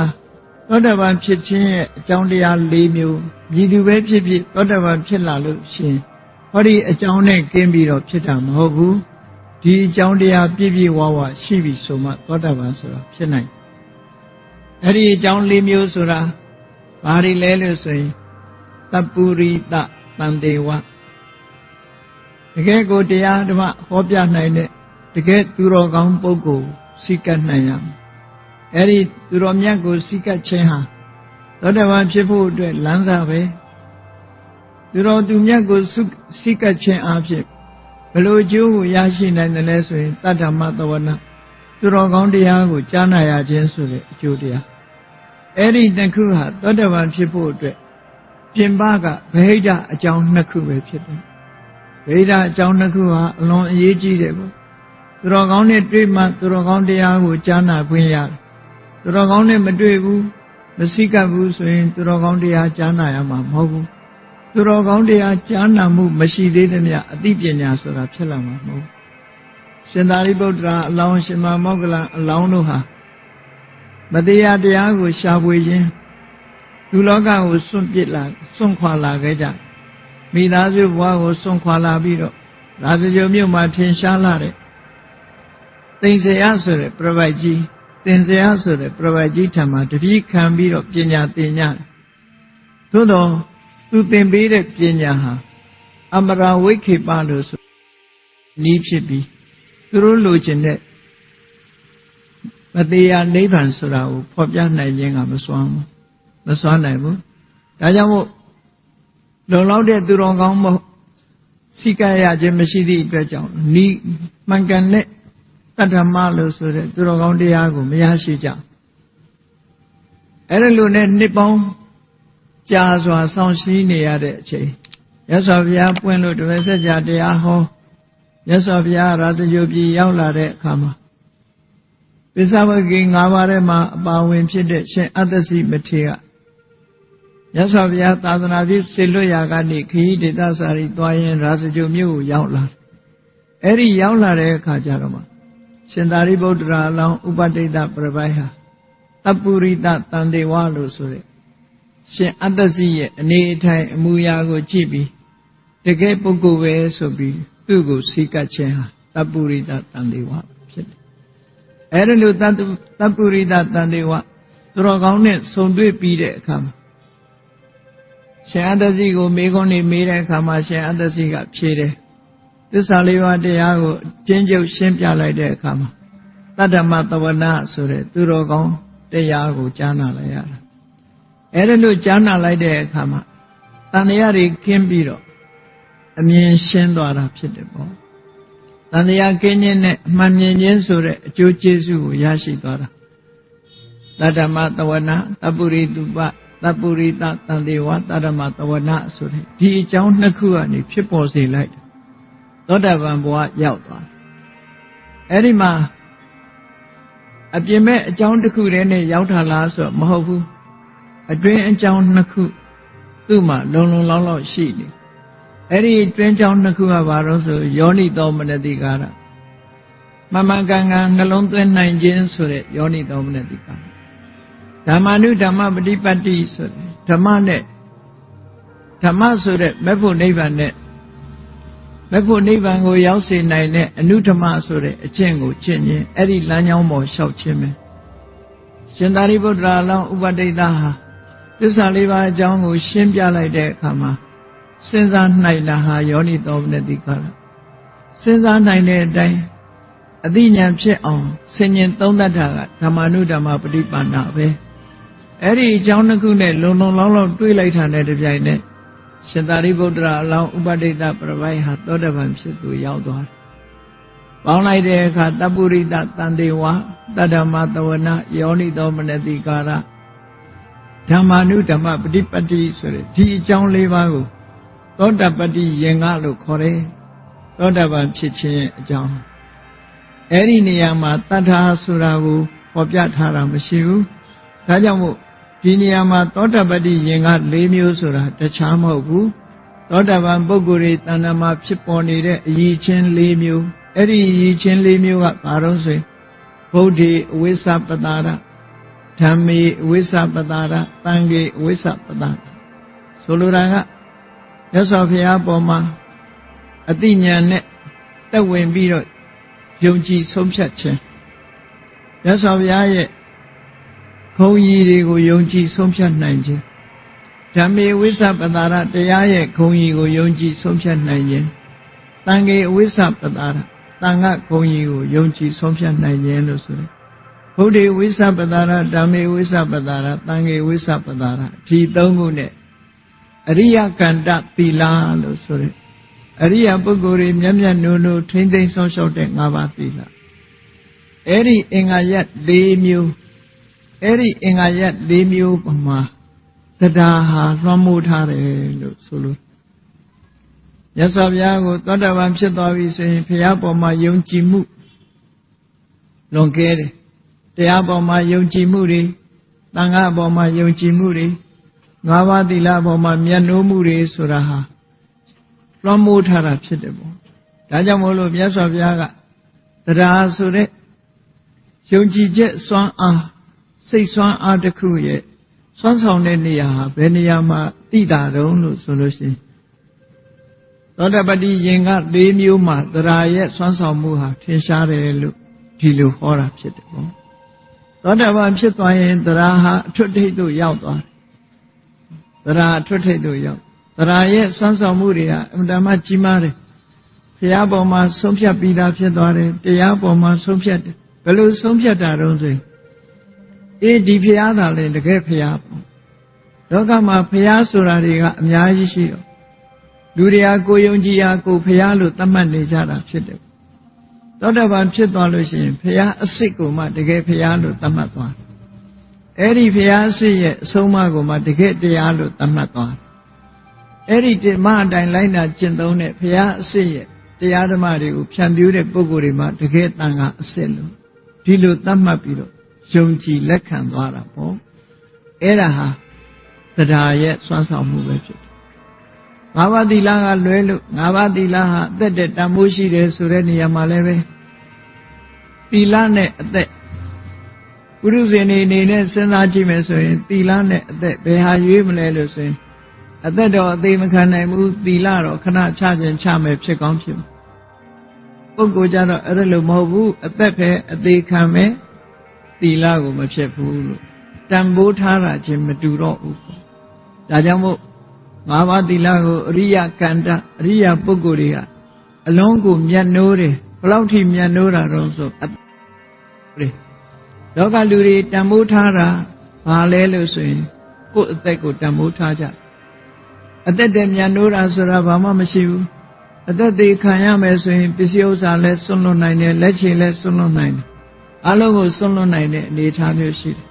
S1: သောတပန်ဖြစ်ခြင်းရဲ့အကြောင်းတရား၄မျိုးမြည်သူပဲဖြစ်ဖြစ်သောတပန်ဖြစ်လာလို့ရှင်ဟောဒီအကြောင်းနဲ့ကင်းပြီးတော့ဖြစ်တာမဟုတ်ဘူးဒီအကြောင်းတရားပြည့်ပြည့်ဝဝရှိပြီဆိုမှသောတပန်ဆိုတာဖြစ်နိုင်အဲ့ဒီအကြောင်း၄မျိုးဆိုတာဘာတွေလဲလို့ဆိုရင်တပ္ပုရိတတန်တေဝတကယ်ကိုတရားဓမ္မဟောပြနိုင်တဲ့တကယ်သူတော်ကောင်းပုဂ္ဂိုလ်စိတ်ကပ်နိုင်ရမယ်အဲ့ဒီသူတော်မြတ်ကိုစိတ်ကပ်ခြင်းဟာသောတပန်ဖြစ်ဖို့အတွက်လမ်းစာပဲသူတော်သူမြတ်ကိုစိတ်ကပ်ခြင်းအဖြစ်ဘယ်လိုအကျိုးကိုရရှိနိုင်တယ်လဲဆိုရင်တတ္တမသဝနာသူတော်ကောင်းတရားကိုကြားနာရခြင်းဆိုတဲ့အကျိုးတရားအဲ့ဒီနှစ်ခုဟာသောတပန်ဖြစ်ဖို့အတွက်ပြင်ပကဗဟိတအကြောင်းနှစ်ခုပဲဖြစ်တယ်ဗဟိတအကြောင်းနှစ်ခုဟာအလွန်အရေးကြီးတယ်ပေါ့သူတော်ကောင်းနဲ့တွေ့မှသူတော်ကောင်းတရားကိုကြားနာခွင့်ရတယ်သူတော်ကောင်းနဲ့မတွေ့ဘူးမစိကပ်ဘူးဆိုရင်သူတော်ကောင်းတရားကြားနာရမှာမဟုတ်ဘူးသူတော်ကောင်းတရားကြားနာမှုမရှိသေးသမျှအသိပညာဆိုတာဖြစ်လာမှာမဟုတ်ဘူးရှင်သာရိပုတ္တရာအလောင်းရှင်မမောဂလန်အလောင်းတို့ဟာမတရားတရားကိုရှာဖွေခြင်းလူလောကကိုစွန့်ခွာလာခဲ့ကြမိသားစုဘဝကိုစွန့်ခွာလာပြီးတော့ရာဇဂိုမြို့မှာထင်ရှားလာတဲ့သိဉ္စရဆိုတဲ့ပြပိုက်ကြီးသင်္စရဆိုတဲ့ပြပိုက်ကြီးထံမှာတပည့်ခံပြီးတော့ပညာသင်ကြတယ်သို့တော့သူသင်ပေးတဲ့ပညာဟာအမရာဝိခေပလို့ဆိုနီးဖြစ်ပြီးသူတို့လိုချင်တဲ့မတရားနိဗ္ဗာန်ဆိုတာကိုဖော်ပြနိုင်ခြင်းကမစွမ်းနိုင်ဘူးဒါကြောင့်မို့လုံလောက်တဲ့သူတော်ကောင်းမစိကရခြင်းမရှိသည့်အတွက်ကြောင့်နီးမှန်ကန်တဲ့တတ္ထမလို့ဆိုတဲ့သူတော်ကောင်းတရားကိုမရရှိကြအဲ့ဒါလိုနဲ့နှစ်ပေါင်းကြာစွာဆောင်ရှိနေရတဲ့အချိန်မြတ်စွာဘုရားပွင့်လို့တပည့်ဆက်ကြာတရားဟောမြတ်စွာဘုရားရာဇဂိုပြည်ရောက်လာတဲ့အခါမှာပိဿဝဂီ၅ပါးထဲမှာအပါဝင်ဖြစ်တဲ့ရှင်အတ္တစီမထေရမြတ်စွာဘုရားသာသနာပြုစေလွတ်ရာကနေခရီးဒေသစာရီသွားရင်ရာဇဂိုမြို့ကိုရောက်လာအဲ့ဒီရောက်လာတဲ့အခါကျတော့မှရှင်သာရိပုတ္တရာအလောင်းဥပတိတ္တပြပိုက်ဟာတပ္ပုရိတတန်တေဝလို့ဆိုတဲ့ရှင်အတ္တစီရဲ့အနေအထိုင်အမူအရာကိုကြည့်ပြီးတကယ်ပုဂ္ဂိုလ်ပဲဆိုပြီးသူ့ကိုစိတ်ကပ်ခြင်းဟာတပ္ပုရိတတန်တေဝဖြစ်တယ်အဲ့ဒါလို့တပ္ပုရိတတန်တေဝသူတော်ကောင်းနဲ့ဆုံတွေ့ပြီးတဲ့အခါမှာရှင်အတ္တစီကိုမေးခွန်းနေမေးတဲ့အခါမှာရှင်အတ္တစီကဖြေတယ် သစ္စာလေးပါးတရားကိုကျင့်ကြုတ်ရှင်းပြလိုက်တဲ့အခါမှာတတ္တမသဝနာဆိုတဲ့သူတော်ကောင်းတရားကိုကြားနာလိုက်ရတာအဲ့ဒါလို့ကြားနာလိုက်တဲ့အခါမှာတန်တရားတွေကင်းပြီးတော့အမြင်ရှင်းသွားတာဖြစ်တယ်ပေါ့တန်တရားကင်းခြင်းနဲ့အမှန်မြင်ခြင်းဆိုတဲ့အကျိုးကျေးဇူးကိုရရှိသွားတာတတ္တမသဝနာတပ္ပုရိတုပတပ္ပုရိတတန်တေဝတတ္တမသဝနာဆိုတဲ့ဒီအကြောင်းနှစ်ခုကနေဖြစ်ပေါ်စေလိုက်တယ်သောတာပန်ဘဝရောက်သွားအဲ့ဒီမှာအပြင်မဲ့အကြောင်းတစ်ခုတည်းနဲ့ရောက်တာလားဆိုတော့မဟုတ်ဘူးအတွင်းအကြောင်းနှစ်ခုသူ့မှာလုံလုံလောက်လောက်ရှိနေအဲ့ဒီအတွင်းအကြောင်းနှစ်ခုကဘာလို့ဆိုယောနိသောမနတိကာရမမကန်ကန်နှလုံးသွင်းနိုင်ခြင်းဆိုတဲ့ယောနိသောမနတိကာရဓမ္မနုဓမ္မပฏิပတ်တိဆိုတဲ့ဓမ္မနဲ့ဓမ္မဆိုတဲ့မဲ့ဖို့နိဗ္ဗာန်နဲ့မဲ့ဖို့နိဗ္ဗာန်ကိုရောက်စေနိုင်တဲ့အနုဓမ္မဆိုတဲ့အကျင့်ကိုကျင့်ခြင်းအဲ့ဒီလမ်းကြောင်းပေါ်လျှောက်ခြင်းပဲရှင်သာရိပုတ္တရာအလောင်းဥပဒိတဟာသစ္စာလေးပါးအကြောင်းကိုရှင်းပြလိုက်တဲ့အခါမှာစဉ်းစားနိုင်တာဟာယောနိသောမနတိကာရစဉ်းစားနိုင်တဲ့အတိုင်းအသိဉာဏ်ဖြစ်အောင်ဆင်ញင်သုံးသပ်တာကဓမ္မနုဓမ္မပฏิပန္နပဲအဲ့ဒီအကြောင်းတစ်ခုနဲ့လုံလုံလောက်လောက်တွေးလိုက်တာနဲ့တပြိုင်နက်ရှင်သာရိပုတ္တရာအလောင်းဥပဒိတပြပိုက်ဟာသောတပန်ဖြစ်သူရောက်သွားတယ်။ပေါင်းလိုက်တဲ့အခါတပ္ပုရိတတန်တေဝတတ္တမသဝနာယောနိသောမနတိကာရဓမ္မနုဓမ္မပฏิပတ်တိဆိုတဲ့ဒီအကြောင်းလေးပါးကိုသောတပတ္တိယင်္ဂလို့ခေါ်တယ်။သောတပန်ဖြစ်ခြင်းအကြောင်းအဲ့ဒီနေရာမှာတတ္ထာဆိုတာကိုဖော်ပြထားတာမရှိဘူး။ဒါကြောင့်မို့ဒီနေရာမှာသောတပတ္တိယင်္ဂ၄မျိုးဆိုတာတခြားမဟုတ်ဘူးသောတပန်ပုဂ္ဂိုလ်တွေတဏ္ဍာမှာဖြစ်ပေါ်နေတဲ့အရည်ချင်း၄မျိုးအဲ့ဒီအရည်ချင်း၄မျိုးကဘာလို့ဆိုရင်ဗုဒ္ဓေအဝိစ္စပတာရဓမ္မေအဝိစ္စပတာရသံဃေအဝိစ္စပတာရဆိုလိုတာကမြတ်စွာဘုရားပေါ်မှာအတိညာဏ်နဲ့တက်ဝင်ပြီးတော့ယုံကြည်ဆုံးဖြတ်ခြင်းမြတ်စွာဘုရားရဲ့ဘုံကြီးတွေကိုယုံကြည်ဆုံးဖြတ်နိုင်ခြင်းဓမ္မေဝိသပတာရတရားရဲ့ဂုဏ်ကြီးကိုယုံကြည်ဆုံးဖြတ်နိုင်ခြင်းတန်ခေဝိသပတာရတန်ခဂုဏ်ကြီးကိုယုံကြည်ဆုံးဖြတ်နိုင်ခြင်းလို့ဆိုတယ်ဗုဒ္ဓေဝိသပတာရဓမ္မေဝိသပတာရတန်ခေဝိသပတာရဒီသုံးခုနဲ့အရိယကန္တသီလလို့ဆိုတယ်အရိယပုဂ္ဂိုလ်တွေမျက်မျက်နှာနှာထိမ့်သိမ်းဆောင်ရှောက်တဲ့၅ပါးသီလအဲ့ဒီအင်္ဂါရပ်၄မျိုးအဲ့ဒီအင်္ဂါရပ်၄မျိုးပမာတရားဟာလွှမ်းမိုးထားတယ်လို့ဆိုလို့မြတ်စွာဘုရားကိုသောတာပန်ဖြစ်သွားပြီဆိုရင်ဘုရားပေါ်မှာယုံကြည်မှုလွန်ကဲတယ်တရားပေါ်မှာယုံကြည်မှုတွေသံဃာပေါ်မှာယုံကြည်မှုတွေ၅ပါးသီလပေါ်မှာမျက်နှိုးမှုတွေဆိုတာဟာလွှမ်းမိုးထားတာဖြစ်တယ်ပေါ့ဒါကြောင့်မို့လို့မြတ်စွာဘုရားကတရားဆိုတဲ့ယုံကြည်ချက်စွမ်းအားစိတ်ဆွမ်းအားတစ်ခုရဲ့စွမ်းဆောင်တဲ့နေရာဟာဘယ်နေရာမှာတိတာတုံးလို့ဆိုလို့ရှိရင်သောတပတ္တိယင်္ဂ၄မျိုးမှာတရားရဲ့စွမ်းဆောင်မှုဟာထင်ရှားတယ်လို့ဒီလိုဟောတာဖြစ်တယ်ပေါ့သောတပန်ဖြစ်သွားရင်တရားဟာအထွတ်ထိပ်သို့ရောက်သွားတယ်တရားအထွတ်ထိပ်သို့ရောက်တရားရဲ့စွမ်းဆောင်မှုတွေဟာအမှန်တမ်းကြီးမားတယ်ဘုရားပေါ်မှာဆုံးဖြတ်ပြီးသားဖြစ်သွားတယ်တရားပေါ်မှာဆုံးဖြတ်တယ်ဘယ်လိုဆုံးဖြတ်တာတုံးဆိုရင်ဒီဖျားသာလေတကယ်ဖျားပေါ့လောကမှာဖျားဆိုတာတွေကအများကြီးရှိတော့လူတွေကကိုယုံကြည်ရာကိုဖျားလို့သတ်မှတ်နေကြတာဖြစ်တယ်သောတာပန်ဖြစ်သွားလို့ရှိရင်ဖျားအစစ်ကိုမှတကယ်ဖျားလို့သတ်မှတ်သွားအဲ့ဒီဖျားအစစ်ရဲ့အဆုံးအမကိုမှတကယ်တရားလို့သတ်မှတ်သွားအဲ့ဒီဓမ္မအတိုင်းလိုက်နာကျင့်သုံးတဲ့ဖျားအစစ်ရဲ့တရားဓမ္မတွေကိုဖြန့်ဖြူးတဲ့ပုဂ္ဂိုလ်တွေမှာတကယ်တန်ခါအစစ်လို့ဒီလိုသတ်မှတ်ပြီးတော့ယုံကြည်လက်ခံသွားတာပေါ့အဲ့ဒါဟာတရားရဲ့စွမ်းဆောင်မှုပဲဖြစ်တယ်။၅ပါးသီလကလွဲလို့၅ပါးသီလဟာအသက်တန်ဖိုးရှိတယ်ဆိုတဲ့နေရာမှာလည်းပဲသီလနဲ့အသက်ပုရုဇဉ်နေနဲ့စဉ်းစားကြည့်မယ်ဆိုရင်သီလနဲ့အသက်ဘယ်ဟာရွေးမလဲလို့ဆိုရင်အသက်တော့အသေးမခံနိုင်ဘူးသီလတော့ခဏချခြင်းချမယ်ဖြစ်ကောင်းဖြစ်မှာပုဂ္ဂိုလ်ကြတော့အဲ့ဒါလို့မဟုတ်ဘူးအသက်ပဲအသေးခံမယ်သီလကိုမဖြစ်ဘူးလို့တန်ဖိုးထားတာချင်းမတူတော့ဘူးပေါ့ဒါကြောင့်မို့၅ပါးသီလကိုအရိယကန္တအရိယပုဂ္ဂိုလ်တွေက အလုံးကိုမြတ်နိုးတယ်ဘလောက်ထိမြတ်နိုးတာတော့ဆိုလောကလူတွေတန်ဖိုးထားတာဘာလဲလို့ဆိုရင်ကိုယ့်အသက်ကိုတန်ဖိုးထားကြအသက်တည်းမြတ်နိုးတာဆိုတာဘာမှမရှိဘူးအသက်သေးခံရမယ်ဆိုရင်ပစ္စည်းဥစ္စာလည်းစွန့်လွတ်နိုင်တယ်လက်ချေလည်းစွန့်လွတ်နိုင်တယ်အလုံးကိုစွန့်လွတ်နိုင်တဲ့အနေအထားမျိုးရှိတယ်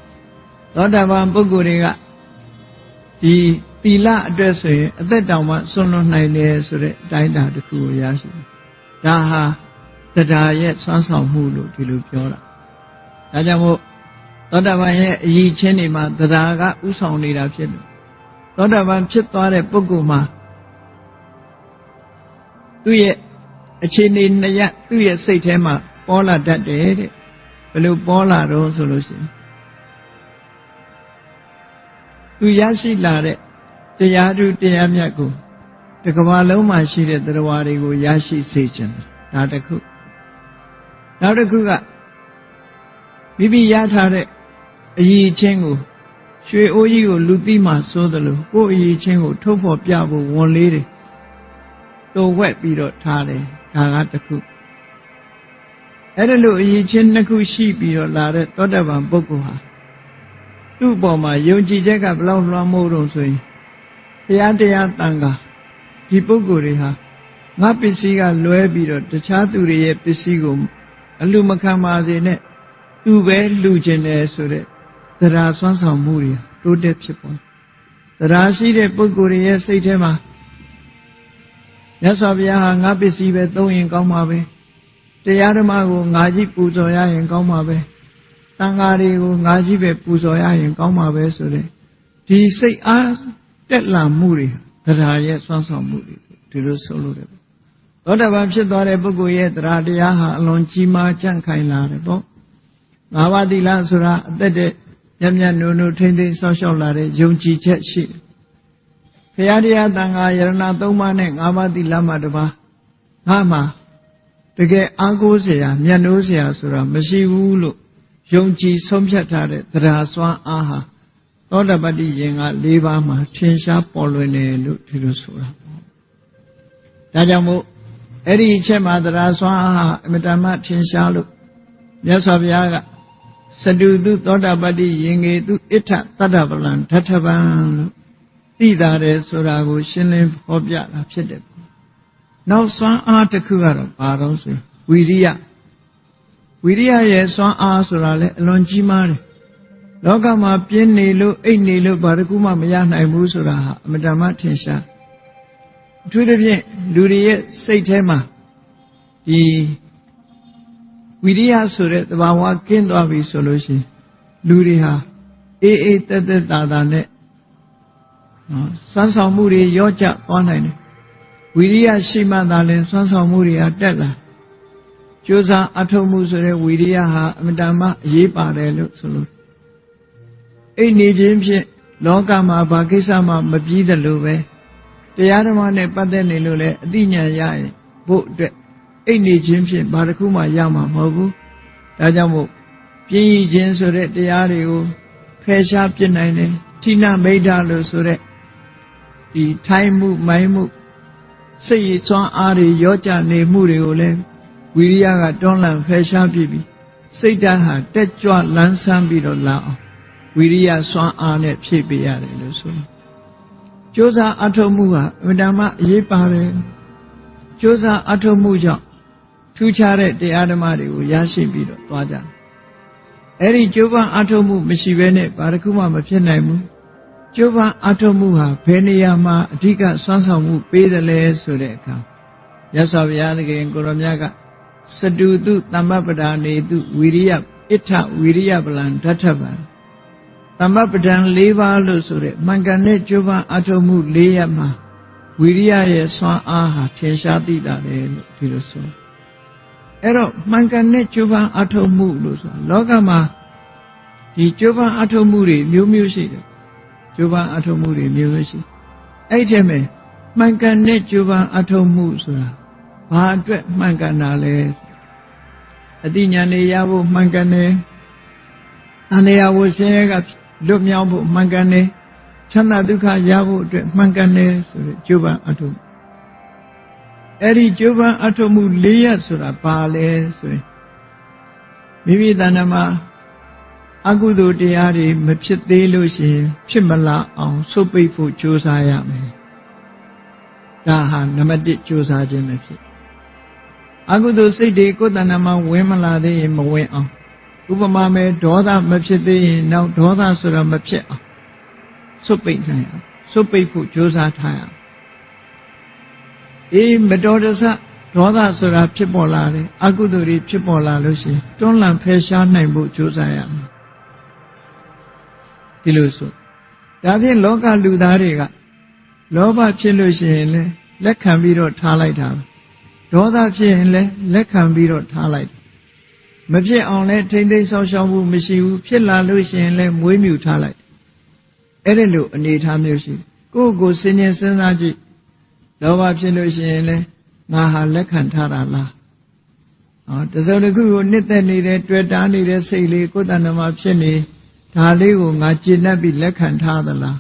S1: သောတာပန်ပုဂ္ဂိုလ်တွေကဒီသီလအတွက်ဆိုရင်အသက်တောင်မှစွန့်လွတ်နိုင်တယ်ဆိုတဲ့အတိုင်းအတာတစ်ခုကိုရရှိတယ်ဒါဟာတရားရဲ့ဆွမ်းဆောင်မှုလို့ဒီလိုပြောတာဒါကြောင့်မို့သောတာပန်ရဲ့အရည်ချင်းတွေမှာတရားကဥဆောင်နေတာဖြစ်တယ်သောတာပန်ဖြစ်သွားတဲ့ပုဂ္ဂိုလ်မှာသူ့ရဲ့အခြေအနေနှစ်ရပ်သူ့ရဲ့စိတ်ထဲမှာပေါ်လာတတ်တယ်တဲ့ဘယ်လိုပေါ်လာတော့ဆိုလို့ရှိရင်သူရရှိလာတဲ့တရားဓုတရားမြတ်ကိုတစ်ကမ္ဘာလုံးမှာရှိတဲ့တရားဝါတွေကိုရရှိစေခြင်းဒါတစ်ခုနောက်တစ်ခုကမိမိရထားတဲ့အရည်ချင်းကိုရွှေအိုးကြီးကိုလူသိမှစိုးသလိုကိုယ်အရည်ချင်းကိုထုတ်ဖော်ပြဖို့ဝန်လေးတွေတိုးဝက်ပြီးတော့ထားတယ်ဒါကတစ်ခုအဲ့ဒါလို့အရည်ချင်းနှစ်ခုရှိပြီးတော့လာတဲ့သောတာပန်ပုဂ္ဂိုလ်ဟာသူ့ပေါ်မှာယုံကြည်ချက်ကဘလောက်လွှမ်းမိုးတော့ဆိုရင်ဘုရားတရားတန်ခါဒီပုဂ္ဂိုလ်တွေဟာငါပစ္စည်းကလွဲပြီးတော့တခြားသူတွေရဲ့ပစ္စည်းကိုအလူမခံပါစေနဲ့သူပဲလူကျင်တယ်ဆိုတဲ့တရားဆွမ်းဆောင်မှုတွေတိုးတက်ဖြစ်ပေါ်တရားရှိတဲ့ပုဂ္ဂိုလ်တွေရဲ့စိတ်ထဲမှာမြတ်စွာဘုရားဟာငါပစ္စည်းပဲသုံးရင်ကောင်းပါပဲတရားဓမ္မကိုငါကြီးပူဇော်ရရင်ကောင်းပါပဲတန်ဃာတွေကိုငါကြီးပဲပူဇော်ရရင်ကောင်းပါပဲဆိုတဲ့ဒီစိတ်အားတက်လာမှုတွေတရားရဲ့ဆွမ်းဆောင်မှုတွေဒီလိုဆိုလို့တယ်သောတာပန်ဖြစ်သွားတဲ့ပုဂ္ဂိုလ်ရဲ့တရားတရားဟာအလွန်ကြီးမားကြံ့ခိုင်လာတယ်ပေါ့ငါးပါးသီလဆိုတာအသက်တဲ့မြတ်မြတ်နိုးနိုးထိမ့်သိမ်းဆောက်ရှောက်လာတဲ့ယုံကြည်ချက်ရှိတယ်ဘုရားတရားတန်ခါယရဏသုံးပါးနဲ့ငါးပါးသီလမှာတစ်ပါးငါမှာတကယ်အားကိုးเสียမြတ်နိုးเสียဆိုတာမရှိဘူးလို့ယုံကြည်ဆုံးဖြတ်ထားတဲ့တရားစွမ်းအားဟာသောတာပတ္တိယင်္ဂ၄ပါးမှာထင်ရှားပေါ်လွင်တယ်လို့ဒီလိုဆိုတာပေါ့ဒါကြောင့်မို့အဲ့ဒီအချက်မှာတရားစွမ်းအားဟာအမတမထင်ရှားလို့မြတ်စွာဘုရားကစတုတုသောတာပတ္တိယင်္ဂေတုဣဋ္ဌတတ္တပလံဓဋ္ဌပံလို့သိတာတယ်ဆိုတာကိုရှင်းလင်းဟောပြတာဖြစ်တယ်နောက်စွမ်းအားတစ်ခုကတော့ဘာတော့ဆိုဝီရိယရဲ့စွမ်းအားဆိုတာလည်းအလွန်ကြီးမားတယ်လောကမှာပြင်းနေလို့အိတ်နေလို့ဘာတစ်ခုမှမရနိုင်ဘူးဆိုတာဟာအမတမထင်ရှားအထူးသဖြင့်လူတွေရဲ့စိတ်ထဲမှာဒီဝိရိယဆိုတဲ့သဘာဝကင်းသွားပြီဆိုလို့ရှိရင်လူတွေဟာအေးတက်တာနဲ့စွမ်းဆောင်မှုတွေရောကျသွားနိုင်တယ်ဝိရိယရှိမှသာလျှင်စွမ်းဆောင်မှုတွေဟာတက်လာကြိုးစားအထောက်မှုဆိုတဲ့ဝိရိယဟာအမတန်မှအရေးပါတယ်လို့ဆိုလို့အိတ်နေခြင်းဖြင့်လောကမှာဘာကိစ္စမှမပြီးတယ်လို့ပဲတရားဓမ္မနဲ့ပတ်သက်နေလို့လည်းအသိဉာဏ်ရရင်ဖို့အတွက်အိတ်နေခြင်းဖြင့်ဘာတစ်ခုမှရမှာမဟုတ်ဘူးဒါကြောင့်မို့ပြင်းရည်ခြင်းဆိုတဲ့တရားတွေကိုဖယ်ရှားပြစ်နိုင်တယ်ဌိနမိဋ္ဌလို့ဆိုတဲ့ဒီထိုင်မှုမိုင်းမှုစိတ်ရည်စွမ်းအားတွေရောကြနေမှုတွေကိုလည်းဝိရိယကတွန်းလှန်ဖယ်ရှားပြပြီးစိတ်ဓာတ်ဟာတက်ကြွလန်းဆန်းပြီးတော့လာအောင်ဝိရိယစွမ်းအားနဲ့ဖြည့်ပေးရတယ်လို့ဆိုတယ်ကြိုးစားအထောက်မှုဟာအမှန်တမ်းအရေးပါတယ်ကြိုးစားအထောက်မှုကြောင့်ထူးခြားတဲ့တရားဓမ္မတွေကိုရရှိပြီးတော့သွားကြတယ်အဲ့ဒီကြိုးပမ်းအထောက်မှုမရှိဘဲနဲ့ဘာတစ်ခုမှမဖြစ်နိုင်ဘူးကြိုးပမ်းအထောက်မှုဟာဘယ်နေရာမှာအဓိကစွမ်းဆောင်မှုပေးတယ်လဲဆိုတဲ့အခါမြတ်စွာဘုရားသခင်ကိုရောမြတ်ကစတုတုသမ္မပဒာနေတုဝိရိယဣဋ္ဌဝိရိယပလံဓဋ္ဌပံသမ္မပဒံ၄ပါးလို့ဆိုတဲ့မှန်ကန်တဲ့ကြိုးပမ်းအထောက်မှု၄ရပ်မှာဝိရိယရဲ့စွမ်းအားဟာထင်ရှားသိတာလေလို့ဒီလိုဆိုအဲ့တော့မှန်ကန်တဲ့ကြိုးပမ်းအထောက်မှုလို့ဆိုတာလောကမှာဒီကြိုးပမ်းအထောက်မှုတွေမျိုးမျိုးရှိတယ်ကြိုးပမ်းအထောက်မှုတွေမျိုးမျိုးရှိအဲ့ဒီထဲမှာမှန်ကန်တဲ့ကြိုးပမ်းအထောက်မှုဆိုတာဘာအတွက်မှန်ကန်တာလဲအသိဉာဏ်တွေရဖို့မှန်ကန်တယ်အန္တရာယ်ဝဆင်းရဲကလွတ်မြောက်ဖို့မှန်ကန်တယ်ချမ်းသာဒုက္ခရဖို့အတွက်မှန်ကန်တယ်ဆိုတဲ့ကြိုးပမ်းအထောက် အဲ့ဒီကြိုးပမ်းအထောက်မှု၄ရပ်ဆိုတာဘာလဲဆိုရင်မိမိတဏ္ဍာမှာအကုသိုလ်တရားတွေမဖြစ်သေးလို့ရှိရင်ဖြစ်မလာအောင်ဆုတ်ပိတ်ဖို့ကြိုးစားရမယ်ဒါဟာနံပါတ်1ကြိုးစားခြင်းပဲဖြစ်အကုသိုလ်စိတ်တွေကိုယ်တဏ္ဍာမှာဝင်မလာသေးရင်မဝင်အောင်ဥပမာမဲ့ဒေါသမဖြစ်သေးရင်နောက်ဒေါသဆိုတာမဖြစ်အောင်ဆုတ်ပိတ်နိုင်အောင်ဆုတ်ပိတ်ဖို့ကြိုးစားထားရအောင်မတော်တဆဒေါသဆိုတာဖြစ်ပေါ်လာတယ်အကုသိုလ်တွေဖြစ်ပေါ်လာလို့ရှိရင်တွန်းလှန်ဖယ်ရှားနိုင်ဖို့ကြိုးစားရမယ်ဒီလိုဆိုဒါဖြင့်လောကလူသားတွေကလောဘဖြစ်လို့ရှိရင်လည်းလက်ခံပြီးတော့ထားလိုက်တာဒေါသဖြစ်ရင်လည်းလက်ခံပြီးတော့ထားလိုက်မဖြစ်အောင်လည်းထိမ့်သိမ်းဆောက်ရှောက်မှုမရှိဘူးဖြစ်လာလို့ရှိရင်လည်းမွေးမြူထားလိုက်အဲ့ဒါလိုအနေထားမျိုးရှိကိုယ့်ကိုယ်စဉ်းကျင်စဉ်းစားကြည့်လောဘဖြစ်လို့ရှိရင်လည်းငါဟာလက်ခံထားတာလားတစုံတစ်ခုကိုနှစ်သက်နေတဲ့တွေ့တာနေတဲ့စိတ်လေးကိုယ်တဏ္ဍာမှာဖြစ်နေဒါလေးကိုငါကျေနပ်ပြီးလက်ခံထားသလား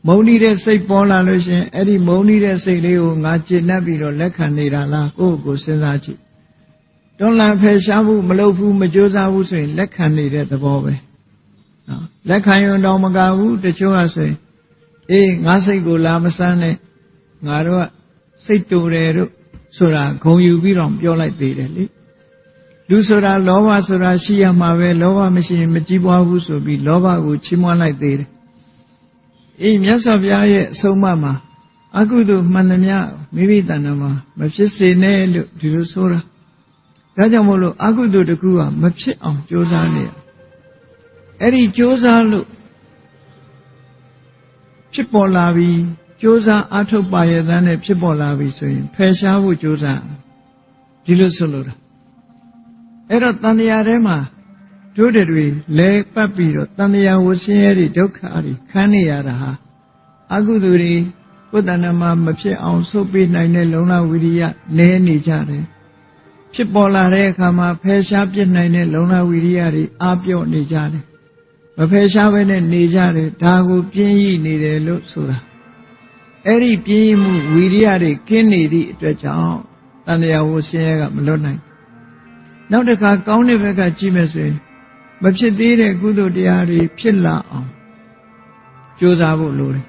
S1: မုန်းနေတဲ့စိတ်ပေါ်လာလို့ရှိရင်အဲ့ဒီမုန်းနေတဲ့စိတ်လေးကိုငါကျေနပ်ပြီးတော့လက်ခံနေတာလားကိုယ့်ကိုစဉ်းစားကြည့်တွန်းလှန်ဖယ်ရှားမှုမလုပ်ဘူးမကြိုးစားဘူးဆိုရင်လက်ခံနေတဲ့သဘောပဲလက်ခံရုံတော့မကဘူးတချို့ကဆိုရင်ငါစိတ်ကိုလာမစမ်းနဲ့ငါတို့ကစိတ်တူတယ်တို့ဆိုတာဂုံယူပြီးတော့ပြောလိုက်သေးတယ်လေလူဆိုတာလောဘဆိုတာရှိရမှာပဲလောဘမရှိရင်မကြည်ပွားဘူးဆိုပြီးလောဘကိုချီးမွမ်းလိုက်သေးတယ်မြတ်စွာဘုရားရဲ့အဆုံးအမမှာအကုသိုလ်မှန်သမျှမိမိတဏ္ဍာမှာမဖြစ်စေနဲ့လို့ဒီလိုဆိုတာဒါကြောင့်မို့လို့အကုသိုလ်တစ်ခုကမဖြစ်အောင်ကြိုးစားနေရအဲ့ဒီကြိုးစားလို့ဖြစ်ပေါ်လာပြီးကြိုးစားအထုတ်ပါရတဲ့နဲ့ဖြစ်ပေါ်လာပြီဆိုရင်ဖယ်ရှားဖို့ကြိုးစားဒီလိုဆိုလို့တာအဲ့တော့တန်တရားထဲမှာတို့တွေလဲပတ်ပြီးတော့တန်တရားဝဆင်းရဲတွေဒုက္ခတွေခံနေရတာဟာအကုသိုလ်တွေကိုယ်တဏ္ဍာမှာမဖြစ်အောင်ဆုတ်ပေးနိုင်တဲ့လုံလဝိရိယနည်းနေကြတယ်ဖြစ်ပေါ်လာတဲ့အခါမှာဖယ်ရှားပြစ်နိုင်တဲ့လုံလဝိရိယတွေအားပြော့နေကြတယ်မဖယ်ရှားဘဲနဲ့နေကြတယ်ဒါကိုပြင်းရည်နေတယ်လို့ဆိုတာအဲ့ဒီပြင်းရည်မှုဝိရိယတွေကင်းနေသည့်အတွက်ကြောင့်တန်တရားဝဆင်းရဲကမလွတ်နိုင်နောက်တစ်ခါကောင်းတဲ့ဘက်ကကြည့်မယ်ဆိုရင်မဖြစ်သေးတဲ့ကုသိုလ်တရားတွေဖြစ်လာအောင်ကြိုးစားဖို့လိုတယ်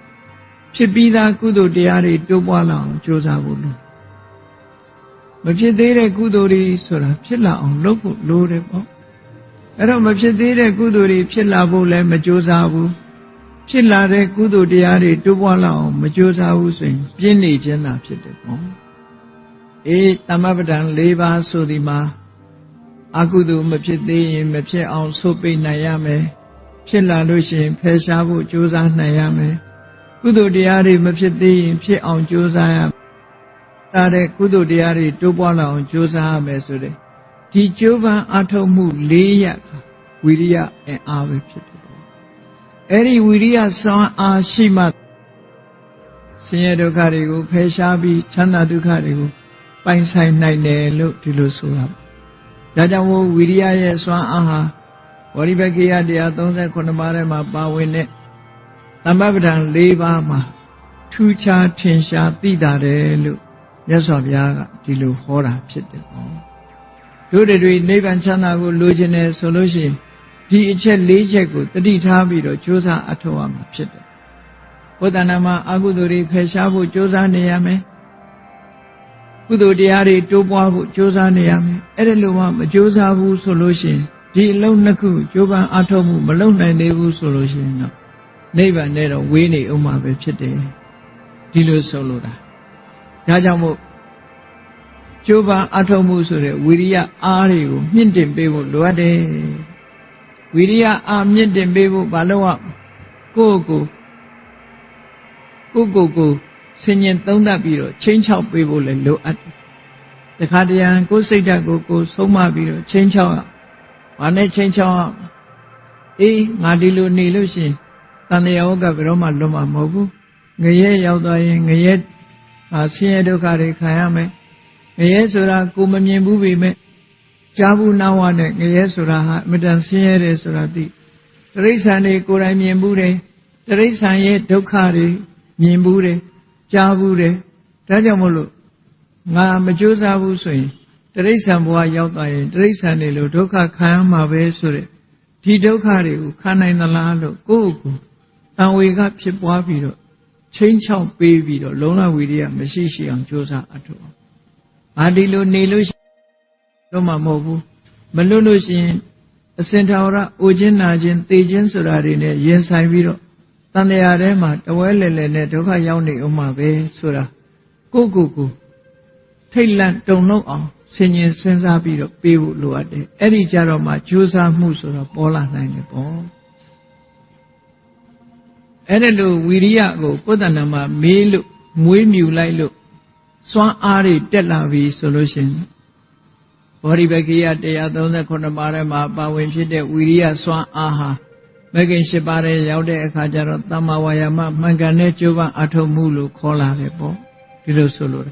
S1: ဖြစ်ပြီးသားကုသိုလ်တရားတွေတိုးပွားလာအောင်ကြိုးစားဖို့လိုမဖြစ်သေးတဲ့ကုသိုလ်တွေဆိုတာဖြစ်လာအောင်လုပ်ဖို့လိုတယ်ပေါ့အဲ့တော့မဖြစ်သေးတဲ့ကုသိုလ်တွေဖြစ်လာဖို့လည်းမကြိုးစားဘူးဖြစ်လာတဲ့ကုသိုလ်တရားတွေတိုးပွားလာအောင်မကြိုးစားဘူးဆိုရင်ပြင်းနေခြင်းသာဖြစ်တယ်ပေါ့တမ္မပဒံ၄ပါးဆိုဒီမှာအကုသိုလ်မဖြစ်သေးရင်မဖြစ်အောင်ဆုတ်ပိတ်နိုင်ရမယ်ဖြစ်လာလို့ရှိရင်ဖယ်ရှားဖို့ကြိုးစားနိုင်ရမယ်ကုသိုလ်တရားတွေမဖြစ်သေးရင်ဖြစ်အောင်ကြိုးစားရမယ်တဲ့ကုသိုလ်တရားတွေတိုးပွားလာအောင်ကြိုးစားရမယ်ဆိုတဲ့ဒီကြိုးပမ်းအထောက်မှု၄ရပ်ဝိရိယအင်အားပဲဖြစ်တယ်အဲ့ဒီဝိရိယစွမ်းအားရှိမှဆင်းရဲဒုက္ခတွေကိုဖယ်ရှားပြီးချမ်းသာဒုက္ခတွေကိုပိုင်ဆိုင်နိုင်တယ်လို့ဒီလိုဆိုတာဒါကြောင့်ဝိရိယရဲ့စွမ်းအားဟာဝရိဘကိယတရား38ပါးထဲမှာပါဝင်တဲ့သမ္ပပဒံ၄ပါးမှာထူးခြားထင်ရှားသိတာတယ်လို့မြတ်စွာဘုရားကဒီလိုဟောတာဖြစ်တယ်ပေါ့တို့တွေနိဗ္ဗာန်ချမ်းသာကိုလိုချင်တယ်ဆိုလို့ရှိရင်ဒီအချက်၄ချက်ကိုတတိထားပြီးတော့ကြိုးစားအထောက်အမှာဖြစ်တယ်ဘုဒ္ဓနာမှာအကုသိုလ်တွေဖယ်ရှားဖို့ကြိုးစားနေရမယ်ကုသိုလ်တရားတွေတိုးပွားဖို့ကြိုးစားနေရမယ်အဲ့ဒါလိုမှမကြိုးစားဘူးဆိုလို့ရှိရင်ဒီအလုံးနှစ်ခုကြိုးပမ်းအထောက်မှုမလုပ်နိုင်သေးဘူးဆိုလို့ရှိရင်တော့နိဗ္ဗာန်နဲ့တော့ဝေးနေအောင်မှာပဲဖြစ်တယ်ဒီလိုဆိုလို့တာဒါကြောင့်မို့ကြိုးပမ်းအထောက်မှုဆိုတဲ့ဝိရိယအားတွေကိုမြင့်တင်ပေးဖို့လိုအပ်တယ်ဝိရိယအားမြင့်တင်ပေးဖို့ဘာလို့ကိုယ့်ကိုဆင်ញင်သုံးသပ်ပြီးတော့ချင်းချောက်ပေးဖို့လည်းလိုအပ်တယ်တခါတရံကိုယ်စိတ်ဓာတ်ကိုဆုံးမပြီးတော့ချင်းချောက်ရဘာနဲ့ချင်းချောက်ငါဒီလိုနေလို့ရှိရင်တန်တရားဝကဘယ်တော့မှလွတ်မှာမဟုတ်ဘူးငရဲရောက်သွားရင်ငရဲဆင်းရဲဒုက္ခတွေခံရမယ်ငရဲဆိုတာကိုမမြင်ဘူးပေမဲ့ကြားဘူးနားဝနဲ့ငရဲဆိုတာဟာအမြဲတမ်းဆင်းရဲတယ်ဆိုတာသိတိရစ္ဆာန်တွေကိုယ်တိုင်မြင်ဘူးတယ်တိရစ္ဆာန်ရဲ့ဒုက္ခတွေမြင်ဘူးတယ်ကြားဘူးတယ်ဒါကြောင့်မို့လို့ ငါမကြိုးစားဘူးဆိုရင်တိရစ္ဆာန်ဘဝရောက်သွားရင်တိရစ္ဆာန်တွေလိုဒုက္ခခံရမှာပဲဆိုတဲ့ဒီဒုက္ခတွေကိုခံနိုင်သလားလို့ကိုယ့်ကိုယ်တန်ဝေကဖြစ်ပွားပြီးတော့ချင်းချောက်ပေးပြီးတော့လုံလဝီရိယမရှိရှိအောင်ကြိုးစားအထောက်။ဘာဒီလိုနေလို့တော့မှမဟုတ်ဘူးမလွတ်လို့ရှိရင်အစင်ထာဝရအိုခြင်းနာခြင်းသေခြင်းဆိုတာတွေနဲ့ရင်ဆိုင်ပြီးတော့တန်တရားထဲမှာတဝဲလဲလဲနဲ့ဒုက္ခရောက်နေအောင်မှာပဲဆိုတာကိုယ့်ကိုယ်ကိုထိတ်လန့်တုန်လှုပ်အောင်ဆင်ញင်စဉ်းစားပြီးတော့ပေးဖို့လိုအပ်တယ်အဲ့ဒီကြတော့မှကြိုးစားမှုဆိုတော့ပေါ်လာနိုင်တယ်ပေါ့အဲ့ဒါလို့ဝီရိယကိုကိုယ်တဏ္ဍာမှာမေးလို့မွေးမြူလိုက်လို့စွမ်းအားတွေတက်လာပြီဆိုလို့ရှိရင်ဘောဓိပက္ခိယ139ပါးထဲမှာပါဝင်ဖြစ်တဲ့ဝီရိယစွမ်းအားဟာမဂ္ဂင်၈ပါးထဲရောက်တဲ့အခါကျတော့သမ္မာဝါယာမမှန်ကန်တဲ့ကြိုးပမ်းအထောက်မှုလို့ခေါ်လာတယ်ပေါ့ဒီလိုဆိုလို့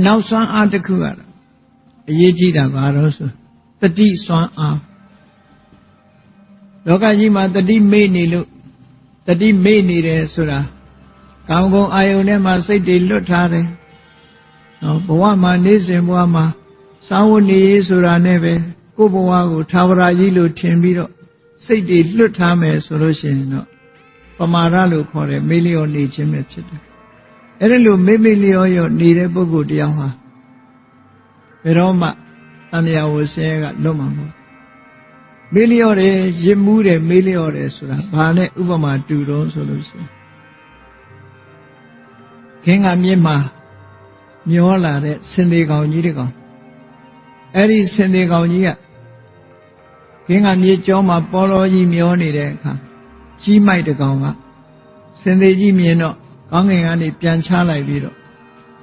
S1: နောက်စွမ်းအားတစ်ခုကတော့အရေးကြီးတာဘာလို့ဆိုတတိစွမ်းအားလောကကြီးမှာတတိမေ့နေလို့တတိမေ့နေတယ်ဆိုတာကာမဂုဏ်အာယုန်ထဲမှာစိတ်တွေလွတ်ထားတယ်နော်ဘဝမှာနေစဉ်ဘဝမှာစာဝတ်နေရေးဆိုတာနဲ့ပဲကိုယ့်ဘဝကိုသာဝရကြီးလို့ထင်ပြီးတော့စိတ်တွေလွတ်ထားမယ်ဆိုလို့ရှိရင်တော့ပမာဒလို့ခေါ်တယ်မေ့လျော့နေခြင်းပဲဖြစ်တယ်အဲ့ဒါလို့မေ့လျော့နေတဲ့ပုဂ္ဂိုလ်တယောက်ဟာဘယ်တော့မှတဏှာဝဆင်းရဲကလွတ်မှာမဟုတ်မေ့လျော့တယ်ရစ်မှုတယ်မေ့လျော့တယ်ဆိုတာဘာနဲ့ဥပမာတူတော့ဆိုလို့ရှိရင်ခင်္ဃမြစ်မှာမျောလာတဲ့စင်သေးကောင်ကြီးတကောင်အဲ့ဒီစင်သေးကောင်ကြီးကခင်္ဃမြစ်ကျောမှာပေါ်တော်ကြီးမျောနေတဲ့အခါကြီးမိုက်တကောင်ကစင်သေးကြီးမြင်တော့ကောင်းကင်ကနေပြန်ချလိုက်ပြီးတော့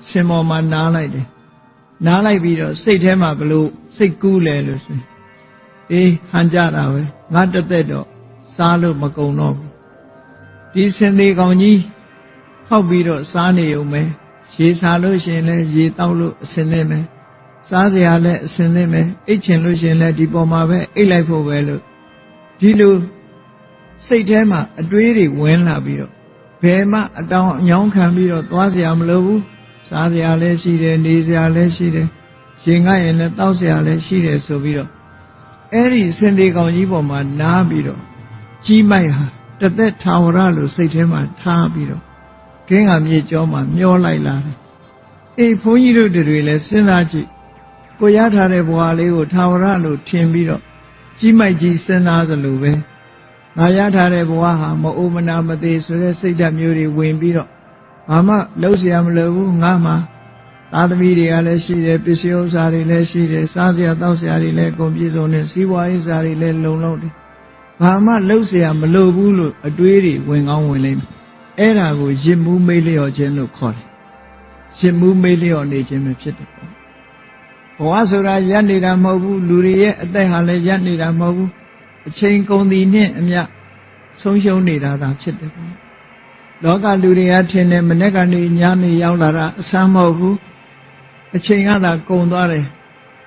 S1: စင်ပေါ်မှာနားလိုက်တယ်နားလိုက်ပြီးတော့စိတ်ထဲမှာဘလို့စိတ်ကူးလဲလို့ဆိုရင်ဟန်ကြတာပဲငါတသက်တော့စားလို့မကုန်တော့ဘူးဒီစင်သေးကောင်ကြီးခောက်ပြီးတော့စားနေုံပဲရေစားလို့ရှိရင်လည်းရေတောက်လို့အစင်နေမယ်စားစရာလည်းအစင်နေမယ်အိတ်ချင်လို့ရှိရင်လည်းဒီပေါ်မှာပဲအိတ်လိုက်ဖို့ပဲလို့ဒီလိုစိတ်ထဲမှာအတွေးတွေဝင်လာပြီးတော့ဘယ်မှအတောင်အညောင်းခံပြီးတော့သွားစရာမလိုဘူးစားစရာလည်းရှိတယ်နေစရာလည်းရှိတယ်ရေငတ်ရင်လည်းတောက်စရာလည်းရှိတယ်ဆိုပြီးတော့အဲ့ဒီစင်သေးကောင်ကြီးပေါ်မှာနားပြီးတော့ကြီးမိုက်ဟာတသက်ထာဝရလို့စိတ်ထဲမှာထားပြီးတော့ခင်းကမြေကျောမှာမျောလိုက်လာတယ်ဘုန်းကြီးတို့တွေလည်းစဉ်းစားကြည့်ကိုရထားတဲ့ဘဝလေးကိုထာဝရလို့ထင်ပြီးတော့ကြီးမိုက်ကြီးစဉ်းစားသလိုပဲငါရထားတဲ့ဘဝဟာမအိုမနာမသေးဆိုတဲ့စိတ်ဓာတ်မျိုးတွေဝင်ပြီးတော့ဘာမှလှုပ်เสียမလို့ဘူးငါမှသာသမီတွေကလည်းရှိတယ်ပစ္စည်းဥစ္စာတွေလည်းရှိတယ်စားစရာတောက်စရာတွေလည်းအကုန်ပြည့်စုံတယ်စီးပွားရေးစားတွေလည်းလုံလောက်တယ်ဘာမှလှုပ်เสียမလို့ဘူးလို့အတွေးတွေဝင်ကောင်းဝင်လိမ့်မယ်အဲ့ဒါကိုရစ်မှုမေးလျော့ခြင်းလို့ခေါ်တယ်ရစ်မှုမေးလျော့နေခြင်းပဲဖြစ်တယ်ဘဝဆိုတာရပ်နေတာမဟုတ်ဘူးလူတွေရဲ့အသက်ဟာလည်းရပ်နေတာမဟုတ်ဘူးအချိန်ကုန်သည်နဲ့အမျှဆုံးရှုံးနေတာသာဖြစ်တယ်လောကလူတွေကထင်တယ်မနေ့ကနေညနေရောက်လာတာအဆန်းမဟုတ်ဘူးအချိန်ကသာကုန်သွားတယ်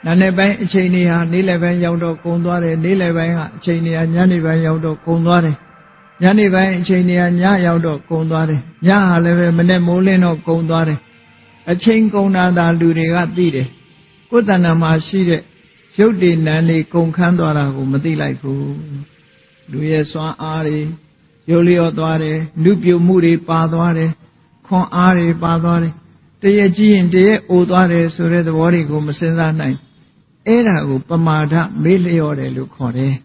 S1: နာနေပိုင်းအချိန်တွေဟာနေ့လယ်ပိုင်းရောက်တော့ကုန်သွားတယ်နေ့လယ်ပိုင်းကအချိန်တွေဟာညနေပိုင်းရောက်တော့ကုန်သွားတယ်ညနေပိုင်းအချိန်တွေကညရောက်တော့ကုန်သွားတယ်ညဟာလည်းပဲမနေ့မိုးလင်းတော့ကုန်သွားတယ်အချိန်ကုန်တာသာလူတွေကသိတယ်ကိုယ်တဏ္ဍာမှာရှိတဲ့ရုပ်တည်နာနေကုန်ခန်းသွားတာကိုမသိလိုက်ဘူးလူရဲ့စွမ်းအားတွေရုပ်လျော့သွားတယ်လူပြုမှုတွေပါသွားတယ်ခွန်အားတွေပါသွားတယ်တရကြည့်ရင်တရအိုသွားတယ်ဆိုတဲ့သဘောတွေကိုမစင်စားနိုင်အဲ့ဒါကိုပမာဒမေ့လျော့တယ်လို့ခေါ်တယ်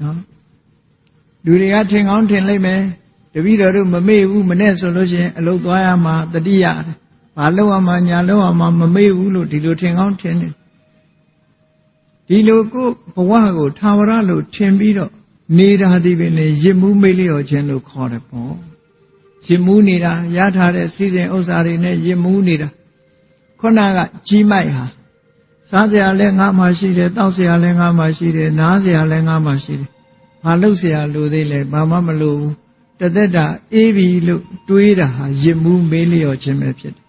S1: နော်လူတွေကထင်ကောင်းထင်လိုက်မယ်တပည့်တော်တို့မမေ့ဘူးမနဲ့ဆိုလို့ရှိရင်အလုတ်သွားရမှာတတိယဘာလို့ရမှာညာလို့ရမှာမမေ့ဘူးလို့ဒီလိုထင်ကောင်းထင်တယ်ဒီလိုကိုဘဝကိုထာဝရလို့ထင်ပြီးတော့နေတာဒီပင်လေရစ်မှုမေ့လျော့ခြင်းလို့ခေါ်တယ်ပေါ့ရစ်မှုနေတာရထားတဲ့စီစဉ်ဥစ္စာတွေနဲ့ရစ်မှုနေတာခုနကကြီးမိုက်ဟာစားစရာလည်းငါမှရှိတယ်တောက်စရာလည်းငါမှရှိတယ်နားစရာလည်းငါမှရှိတယ်ဘာလို့စရာလိုသေးလဲဘာမှမလိုဘူးတသက်တာအေးပြီလို့တွေးတာဟာရစ်မှုမေးလျော့ခြင်းပဲဖြစ်တယ်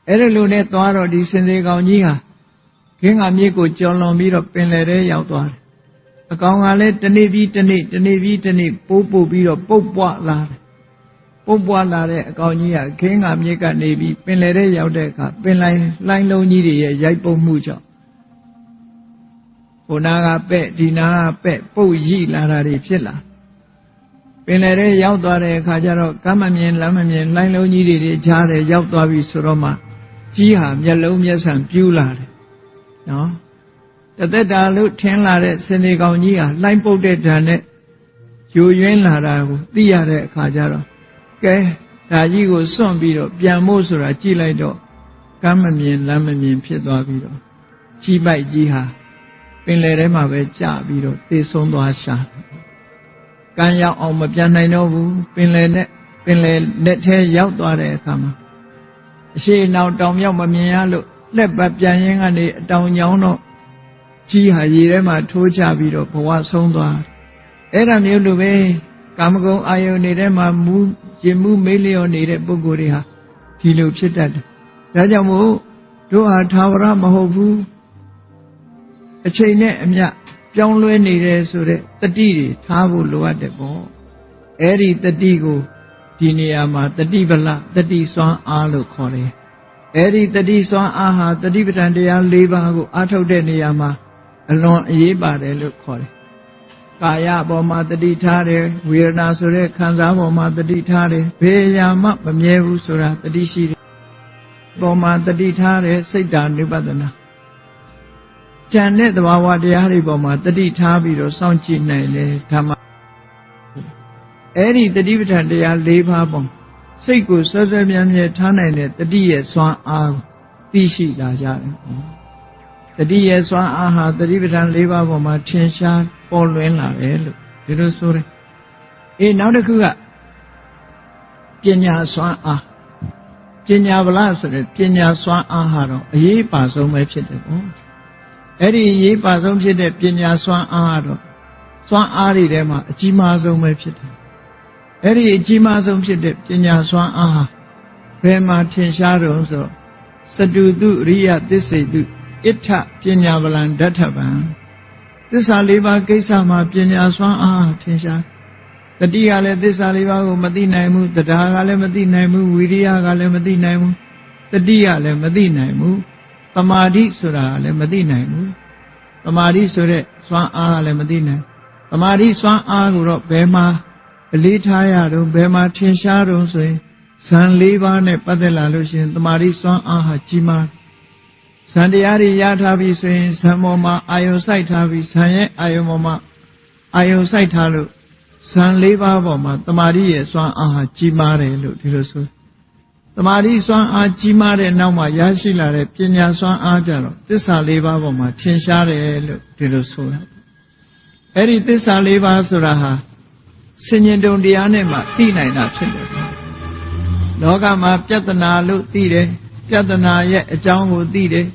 S1: အဲ့ဒါလိုနဲ့သွားတော့ဒီစင်သေးကောင်ကြီးဟာခင်းကမြစ်ကိုကျော်လွန်ပြီးတော့ပင်လယ်ထဲရောက်သွားတယ်အကောင်ကလည်းတနေ့ပြီးတနေ့တနေ့ပြီးတနေ့ပိုးပို့ပြီးတော့ပုတ်ပွားလာတယ် ပုပ်ပွားလာတဲ့အကောင်ကြီးကခင်းကမြစ်ကနေပြီးပင်လယ်ထဲရောက်တဲ့အခါပင်လိုင်းလှိုင်းလုံးကြီးတွေရဲ့ရိုက်ပုတ်မှုကြောင့်ဟိုနာကပဲ့ဒီနာကပဲ့ပုတ်ရိလာတာတွေဖြစ်လာပင်လယ်ထဲရောက်သွားတဲ့အခါကျတော့ကမ်းမမြင်လမ်းမမြင်လှိုင်းလုံးကြီးတွေကြားတယ်ရောက်သွားပြီဆိုတော့မှကြီးဟာမျက်လုံးမျက်စံပြူးလာတယ်နော်တသက်တာလို့ထင်လာတဲ့စင်ဒီကောင်ကြီးဟာလှိုင်းပုတ်တဲ့ဓာတ်နဲ့ယိုယွင်းလာတာကိုသိရတဲ့အခါကျတော့ကဲဒါကြီးကိုစွန့်ပြီးတော့ပြန်ဖို့ဆိုတာကြည့်လိုက်တော့ကမ်းမမြင်လမ်းမမြင်ဖြစ်သွားပြီးတော့ကြီးပိုက်ကြီးဟာပင်လယ်ထဲမှာပဲကျပြီးတော့သေဆုံးသွားရှာကမ်းရောက်အောင်မပြန်နိုင်တော့ဘူးပင်လယ်နဲ့ထဲရောက်သွားတဲ့အခါမှာအရှိနောက်တောင်မြောက်မမြင်ရလို့လက်ပတ်ပြန်ရင်းကနေအတောင်ညောင်းတော့ကြီးဟာရေထဲမှာထိုးချပြီးတော့ဘဝဆုံးသွားအဲ့ဒါမျိုးလိုပဲကာမဂုဏ်အာယုန်တွေထဲမှာမူကျင်မှုမေးလျော်နေတဲ့ပုဂ္ဂိုလ်တွေဟာဒီလိုဖြစ်တတ်တယ်ဒါကြောင့်မို့တို့ဟာသာဝရမဟုတ်ဘူးအချိန်နဲ့အမျှပြောင်းလဲနေတယ်ဆိုတဲ့တတိတွေထားဖို့လိုအပ်တယ်ပေါ့အဲ့ဒီတတိကိုဒီနေရာမှာတတိပလတတိစွမ်းအားလို့ခေါ်တယ်အဲ့ဒီတတိစွမ်းအားဟာတတိပဋ္ဌာန်တရား၄ပါးကိုအားထုတ်တဲ့နေရာမှာအလွန်အရေးပါတယ်လို့ခေါ်တယ်ကာယပေါ်မှာတတိထားတယ်ဝေဒနာဆိုတဲ့ခံစားပေါ်မှာတတိထားတယ်ဘယ်ရာမှမမြဲဘူးဆိုတာတတိရှိတယ်ပေါ်မှာတတိထားတယ်စိတ်ဓာနုပဒနာဉာဏ်နဲ့သဘာဝတရားတွေပေါ်မှာတတိထားပြီးတော့စောင့်ကြည့်နိုင်တယ်ဓမ္မအဲ့ဒီတတိပဋ္ဌာန်တရား၄ပါးပေါ်စိတ်ကိုစွဲစွဲမြဲမြဲထားနိုင်တဲ့တတိရဲ့စွမ်းအားသိရှိလာကြတယ်တတိရဲ့စွမ်းအားဟာတတိပဋ္ဌာန်၄ပါးပေါ်မှာထင်ရှားပေါ်လွင်လာတယ်လို့ဒီလိုဆိုတယ်နောက်တစ်ခုကပညာစွမ်းအားပညာဗလားဆိုတဲ့ပညာစွမ်းအားဟာတော့အရေးပါဆုံးပဲဖြစ်တယ်ပေါ့အဲ့ဒီအရေးပါဆုံးဖြစ်တဲ့ပညာစွမ်းအားတော့စွမ်းအားတွေထဲမှာအကြီးမားဆုံးပဲဖြစ်တယ်အဲ့ဒီအကြီးမားဆုံးဖြစ်တဲ့ပညာစွမ်းအားဟာဘယ်မှာထင်ရှားတော့ဆိုစတုတုအရိယသစ္စေတုဣဋ္ဌပညာဗလံဓဋ္ဌဗံသစ္စာ၄ပါးကိစ္စမှာပညာစွမ်းအားထင်ရှားတတိကလည်းသစ္စာ၄ပါးကိုမသိနိုင်ဘူးတရားကလည်းမသိနိုင်ဘူးဝိရိယကလည်းမသိနိုင်ဘူးတတိကလည်းမသိနိုင်ဘူးသမာဓိဆိုတာကလည်းမသိနိုင်ဘူးသမာဓိဆိုတဲ့စွမ်းအားကလည်းမသိနိုင်သမာဓိစွမ်းအားကိုတော့ဘယ်မှာအလေးထားရတော့ဘယ်မှာထင်ရှားတော့ဆိုရင်ဇန်၄ပါးနဲ့ပတ်သက်လာလို့ရှိရင်သမာဓိစွမ်းအားဟာကြီးမားဇန်တရားတွေရထားပြီဆိုရင်ဇန်ပေါ်မှာအာယုံစိုက်ထားပြီးဇန်ရဲ့အာယုံပေါ်မှာအာယုံစိုက်ထားလို့ဇန်၄ပါးပေါ်မှာသမာဓိရဲ့စွမ်းအားဟာကြီးမားတယ်လို့ဒီလိုဆိုသမာဓိစွမ်းအားကြီးမားတဲ့နောက်မှာရရှိလာတဲ့ပညာစွမ်းအားကြတော့သစ္စာ၄ပါးပေါ်မှာထင်ရှားတယ်လို့ဒီလိုဆိုတာအဲ့ဒီသစ္စာ၄ပါးဆိုတာဟာဆင်ញင်တုံတရားနဲ့မှသိနိုင်တာဖြစ်တယ်လောကမှာပြဿနာလို့သိတယ်ပြဿနာရဲ့အကြောင်းကိုသိတယ်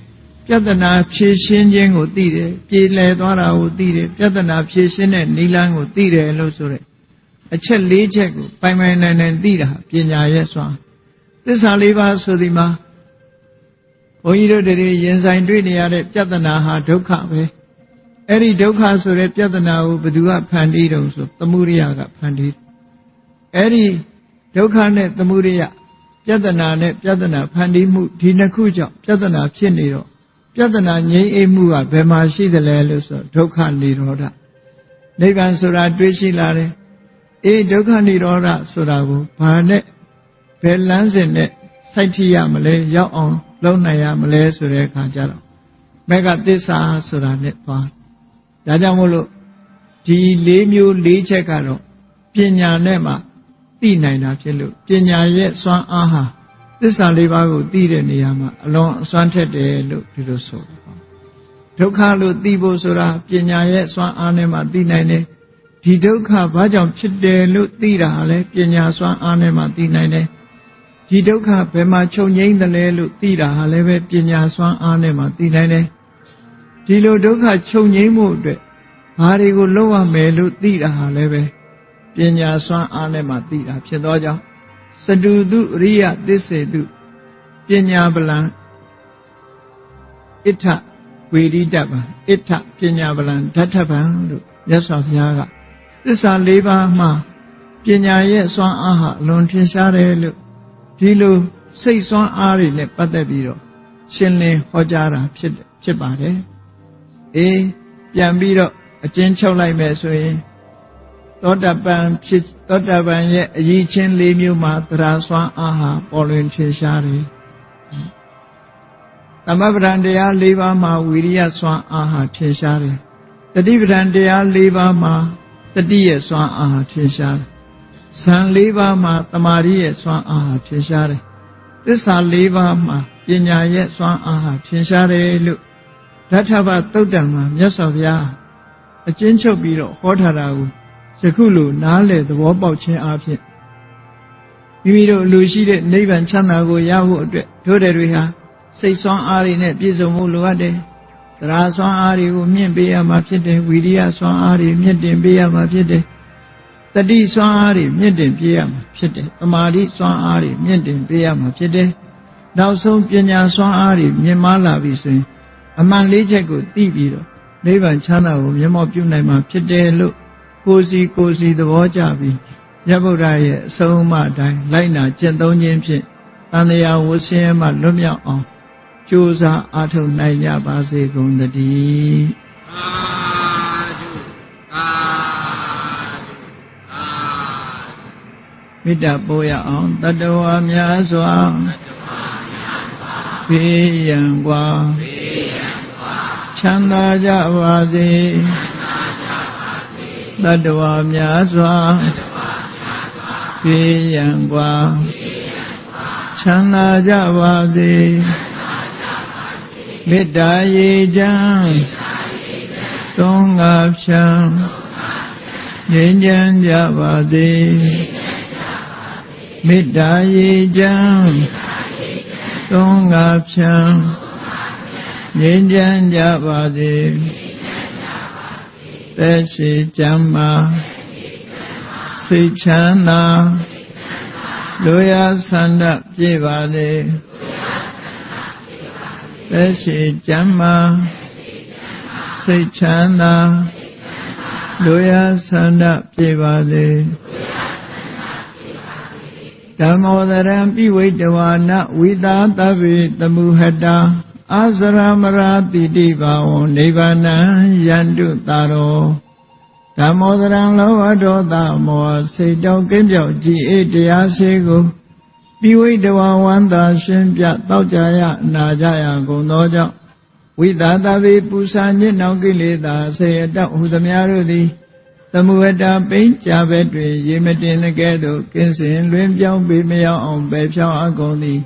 S1: ပြဿနာဖြေရှင်းခြင်းကိုသိတယ်ပြေလည်သွားတာကိုသိတယ်ပြဿနာဖြေရှင်းတဲ့နိလန်းကိုသိတယ်လို့ဆိုတဲ့အချက်၄ချက်ကိုပိုင်ပိုင်နိုင်နိုင်သိတာပညာရဲ့စွမ်းသစ္စာ၄ပါးဆိုဒီမှာဘုန်းကြီးတို့တွေရင်ဆိုင်တွေ့နေရတဲ့ပြဿနာဟာဒုက္ခပဲအဲ့ဒီဒုက္ခဆိုတဲ့ပြဿနာကိုဘယ်သူကဖန်တီးတုံဆိုသမုဒိယကဖန်တီးအဲ့ဒီဒုက္ခနဲ့သမုဒိယပြဿနာနဲ့ပြဿနာဖန်တီးမှုဒီနှစ်ခုကြောင့်ပြဿနာဖြစ်နေတော့ပြဿနာငြိမ်းအေးမှုကဘယ်မှာရှိသလဲလို့ဆိုဒုက္ခនិရောဓနိဗ္ဗာန်ဆိုတာတွေးရှိလာတယ်ဒုက္ခនិရောဓဆိုတာကိုဘာနဲ့ဘယ်လမ်းစဉ်နဲ့စိုက်ထရမလဲရောက်အောင်လုပ်နိုင်ရမလဲဆိုတဲ့အခါကျတော့မေဃသစ္စာဆိုတာနဲ့သွားဒါကြောင့်မို့လို့ဒီ၄မျိုး၄ချက်ကတော့ပညာနဲ့မှသိနိုင်တာဖြစ်လို့ပညာရဲ့စွမ်းအားဟာသစ္စာ၄ပါးကိုသိတဲ့နေရာမှာအလွန်အစွမ်းထက်တယ်လို့ဒီလိုဆိုတာဒုက္ခလို့သိဖို့ဆိုတာပညာရဲ့စွမ်းအားနဲ့မှသိနိုင်တယ်ဒီဒုက္ခဘာကြောင့်ဖြစ်တယ်လို့သိတာလဲပညာစွမ်းအားနဲ့မှသိနိုင်တယ်ဒီဒုက္ခဘယ်မှာချုပ်ငြိမ်းတယ်လဲလို့သိတာဟာလည်းပဲပညာစွမ်းအားနဲ့မှသိနိုင်တယ်ဒီလိုဒုက္ခချုပ်ငြိမ်းမှုအတွက်ဘာတွေကိုလုပ်ရမယ်လို့သိတာဟာလည်းပဲပညာစွမ်းအားနဲ့မှသိတာဖြစ်သောကြောင့်စတုတုအရိယသစ္စေတုပညာဗလံဣဋ္ဌဝေရိတဗံဣဋ္ဌပညာဗလံဓဋ္ဌဗံလို့မြတ်စွာဘုရားကသစ္စာ၄ပါးမှာ ပညာရဲ့စွမ်းအားဟာအလွန်ထင်ရှားတယ်လို့ဒီလိုစိတ်စွမ်းအားတွေနဲ့ပတ်သက်ပြီးတော့ရှင်းလင်းဟောကြားတာဖြစ်ပါတယ်အေးပြန်ပြီးတော့အကျဉ်းချုပ်လိုက်မယ်ဆိုရင်သောတပန်ရဲ့အရေးချင်း၄မျိုးမှာသရစွမ်းအားဟာပေါ်လွင်ထင်ရှားတယ်သမဗဒံတရား၄ပါးမှာဝိရိယစွမ်းအားဟာထင်ရှားတယ်တတိပဒံတရား၄ပါးမှာတတိရဲ့စွမ်းအားဟာထင်ရှားတယ်ဇန်၄ပါးမှာတမာရီရဲ့စွမ်းအားဟာထင်ရှားတယ်သစ္စာ၄ပါးမှာပညာရဲ့စွမ်းအားဟာထင်ရှားတယ်လို့ဓဋ္ဌပသုတ်တံမှာမြတ်စွာဘုရားအကျဉ်းချုပ်ပြီးတော့ဟောထားတာကိုယခုလိုနားလည်သဘောပေါက်ခြင်းအပြင်မိမိတို့လူရှိတဲ့နိဗ္ဗာန်ချမ်းသာကိုရဖို့အတွက်တို့တွေဟာစိတ်စွမ်းအားတွေနဲ့ပြည့်စုံမှုလိုအပ်တယ်။တရားစွမ်းအားတွေကိုမြင့်ပေးရမှာဖြစ်တယ်။ဝိရိယစွမ်းအားတွေမြင့်တင်ပေးရမှာဖြစ်တယ်။တတိစွမ်းအားတွေမြင့်တင်ပေးရမှာဖြစ်တယ်။သမာဓိစွမ်းအားတွေမြင့်တင်ပေးရမှာဖြစ်တယ်။နောက်ဆုံးပညာစွမ်းအားတွေမြင့်မားလာပြီဆိုရင်အမှန်၄ချက်ကိုသိပြီးတော့နိဗ္ဗာန်ချမ်းသာကိုမျက်မှောက်ပြုနိုင်မှာဖြစ်တယ်လို့ကိုယ်စီသဘောကျပြီးမြတ်ဗုဒ္ဓရဲ့အဆုံးအမအတိုင်းလိုက်နာကျင့်သုံးခြင်းဖြင့်တန်တရားဝဆင်းရဲမှလွတ်မြောက်အောင်ကြိုးစားအားထုတ်နိုင်ကြပါစေကုန်သတည်းသာဓုသာဓုသာမေတ္တာပို့ရအောင်တတဝါများစွာဘေးရန်กว่าချမ်းသာကြပါစေတတဝါများစွာဘေးရန်กว่าချမ်းသာကြပါစေမေတ္တာရေချမ်းသုံးငါဖြံငြိမ်းချမ်းကြပါစေမေတ္တာရေချမ်းသုံးငါဖြံငြိမ်းချမ်းကြပါစေသက်ရှိချမ်းသာစိတ်ချမ်းသာလူရဆန္ဒပြည့်ပါစေသက်ရှိချမ်းသာစိတ်ချမ်းသာလူရဆန္ဒပြည့်ပါစေဓမ္မောဒရံပိဝိတဝါနဝိသာတဗ္ဗေတမုဟတာအာဇရမရာတိတိဘာဝံနိဗ္ဗာနံယန္တုတာရောဓမ္မောဒရံလောဘဒေါသမောဟစိတ်တောကင်းပြောက်ကြည်အေးတရားရှိကိုပိဝိတဝါဝန္တာရှင်ပြတောက်ကြရအနာကြရကုန်သောကြောင့်ဝိသာတဗေပူဇာညစ်နောင်ကိလေသာဆေအတောက်ဟုသမျှတို့သည်သမုဝတ္တပိဉ္ကြဘက်တွင်ရေမတင်ကဲ့သို့ကင်းစင်လွင်ပြောင်းပေမရောက်အောင်ပယ်ဖြောင်းအကုန်သည်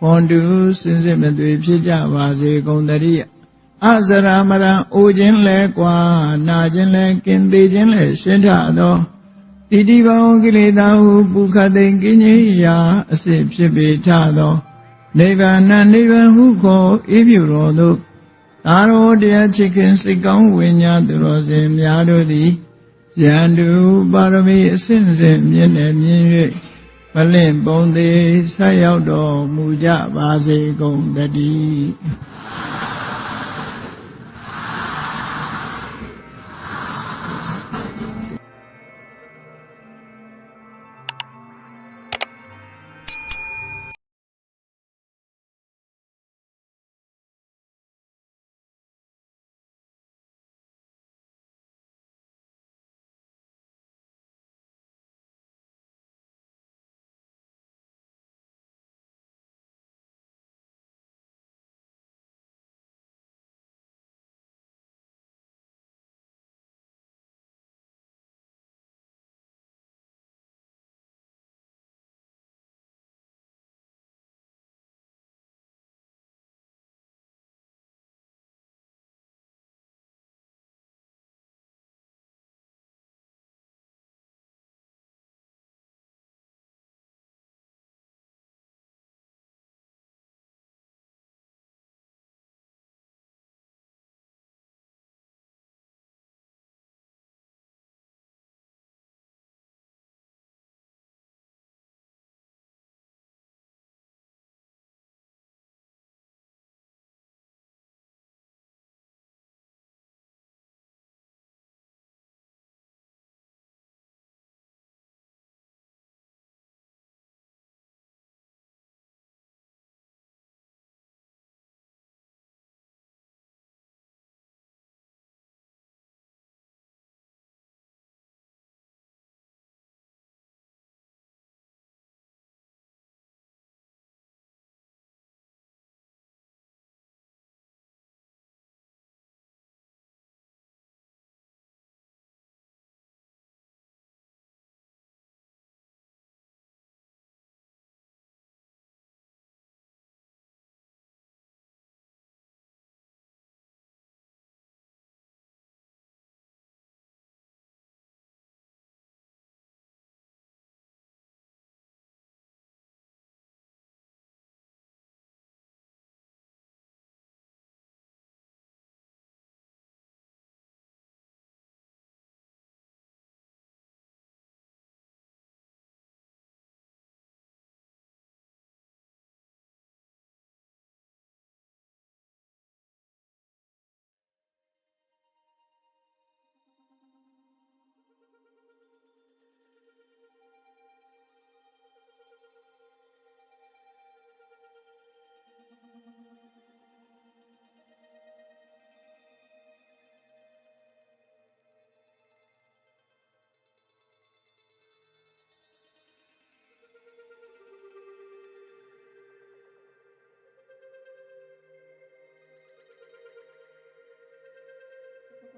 S1: ဝန္တုစင်စစ်မသွေဖြစ်ကြပါစေကုန်တည်းအဇရမရံအိုခြင်းလဲကွာနာခြင်းလဲကင်းသေးခြင်းလဲရှင်းထသောတိတိဘဝကိလေသာဟုပုခသိင်ကင်းကြီးရာအစစ်ဖြစ်ပေထသောနိဗ္ဗာန်နိဗ္ဗာန်ဟုခေါ်အေးမြူတော်သို့သာရောတရားချစ်ခင်စိတ်ကောင်းဝိညာဉ်သူတော်စင်များတို့သည်ယန္တုပါရမီအစဉ်စဉ်မြင့်နေမြင့်၍မလင့်ပုံသေးဆက်ရောက်တော်မူကြပါစေကုန်သတည်း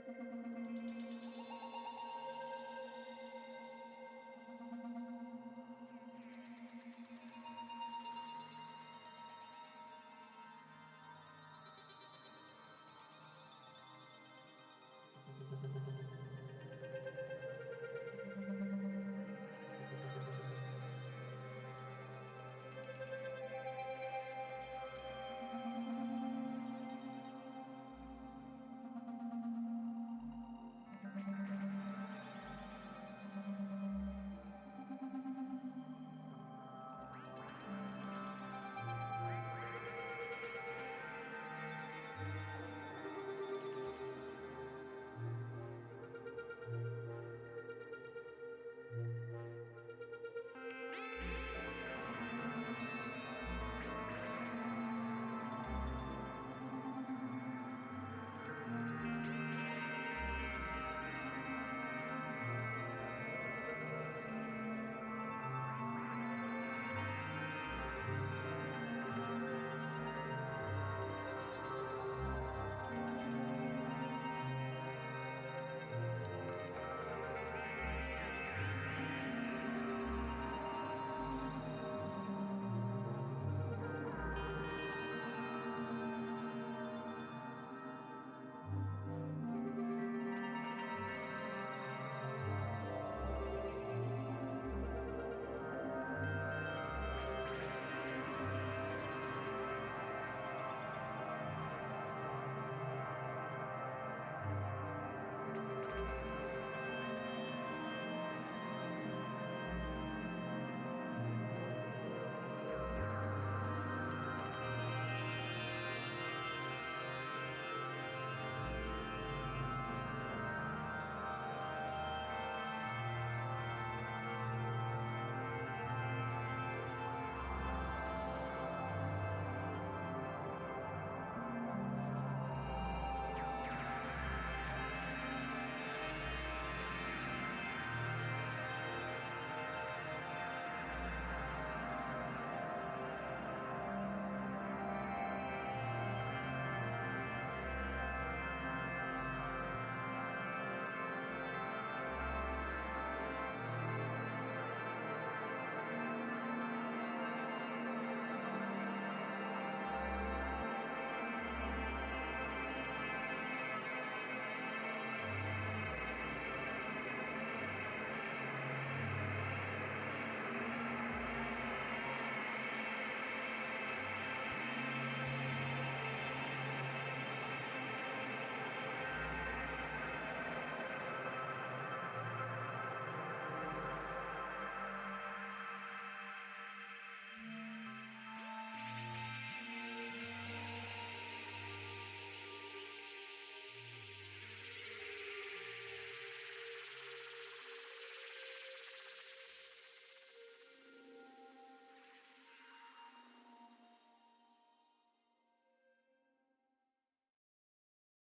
S1: ။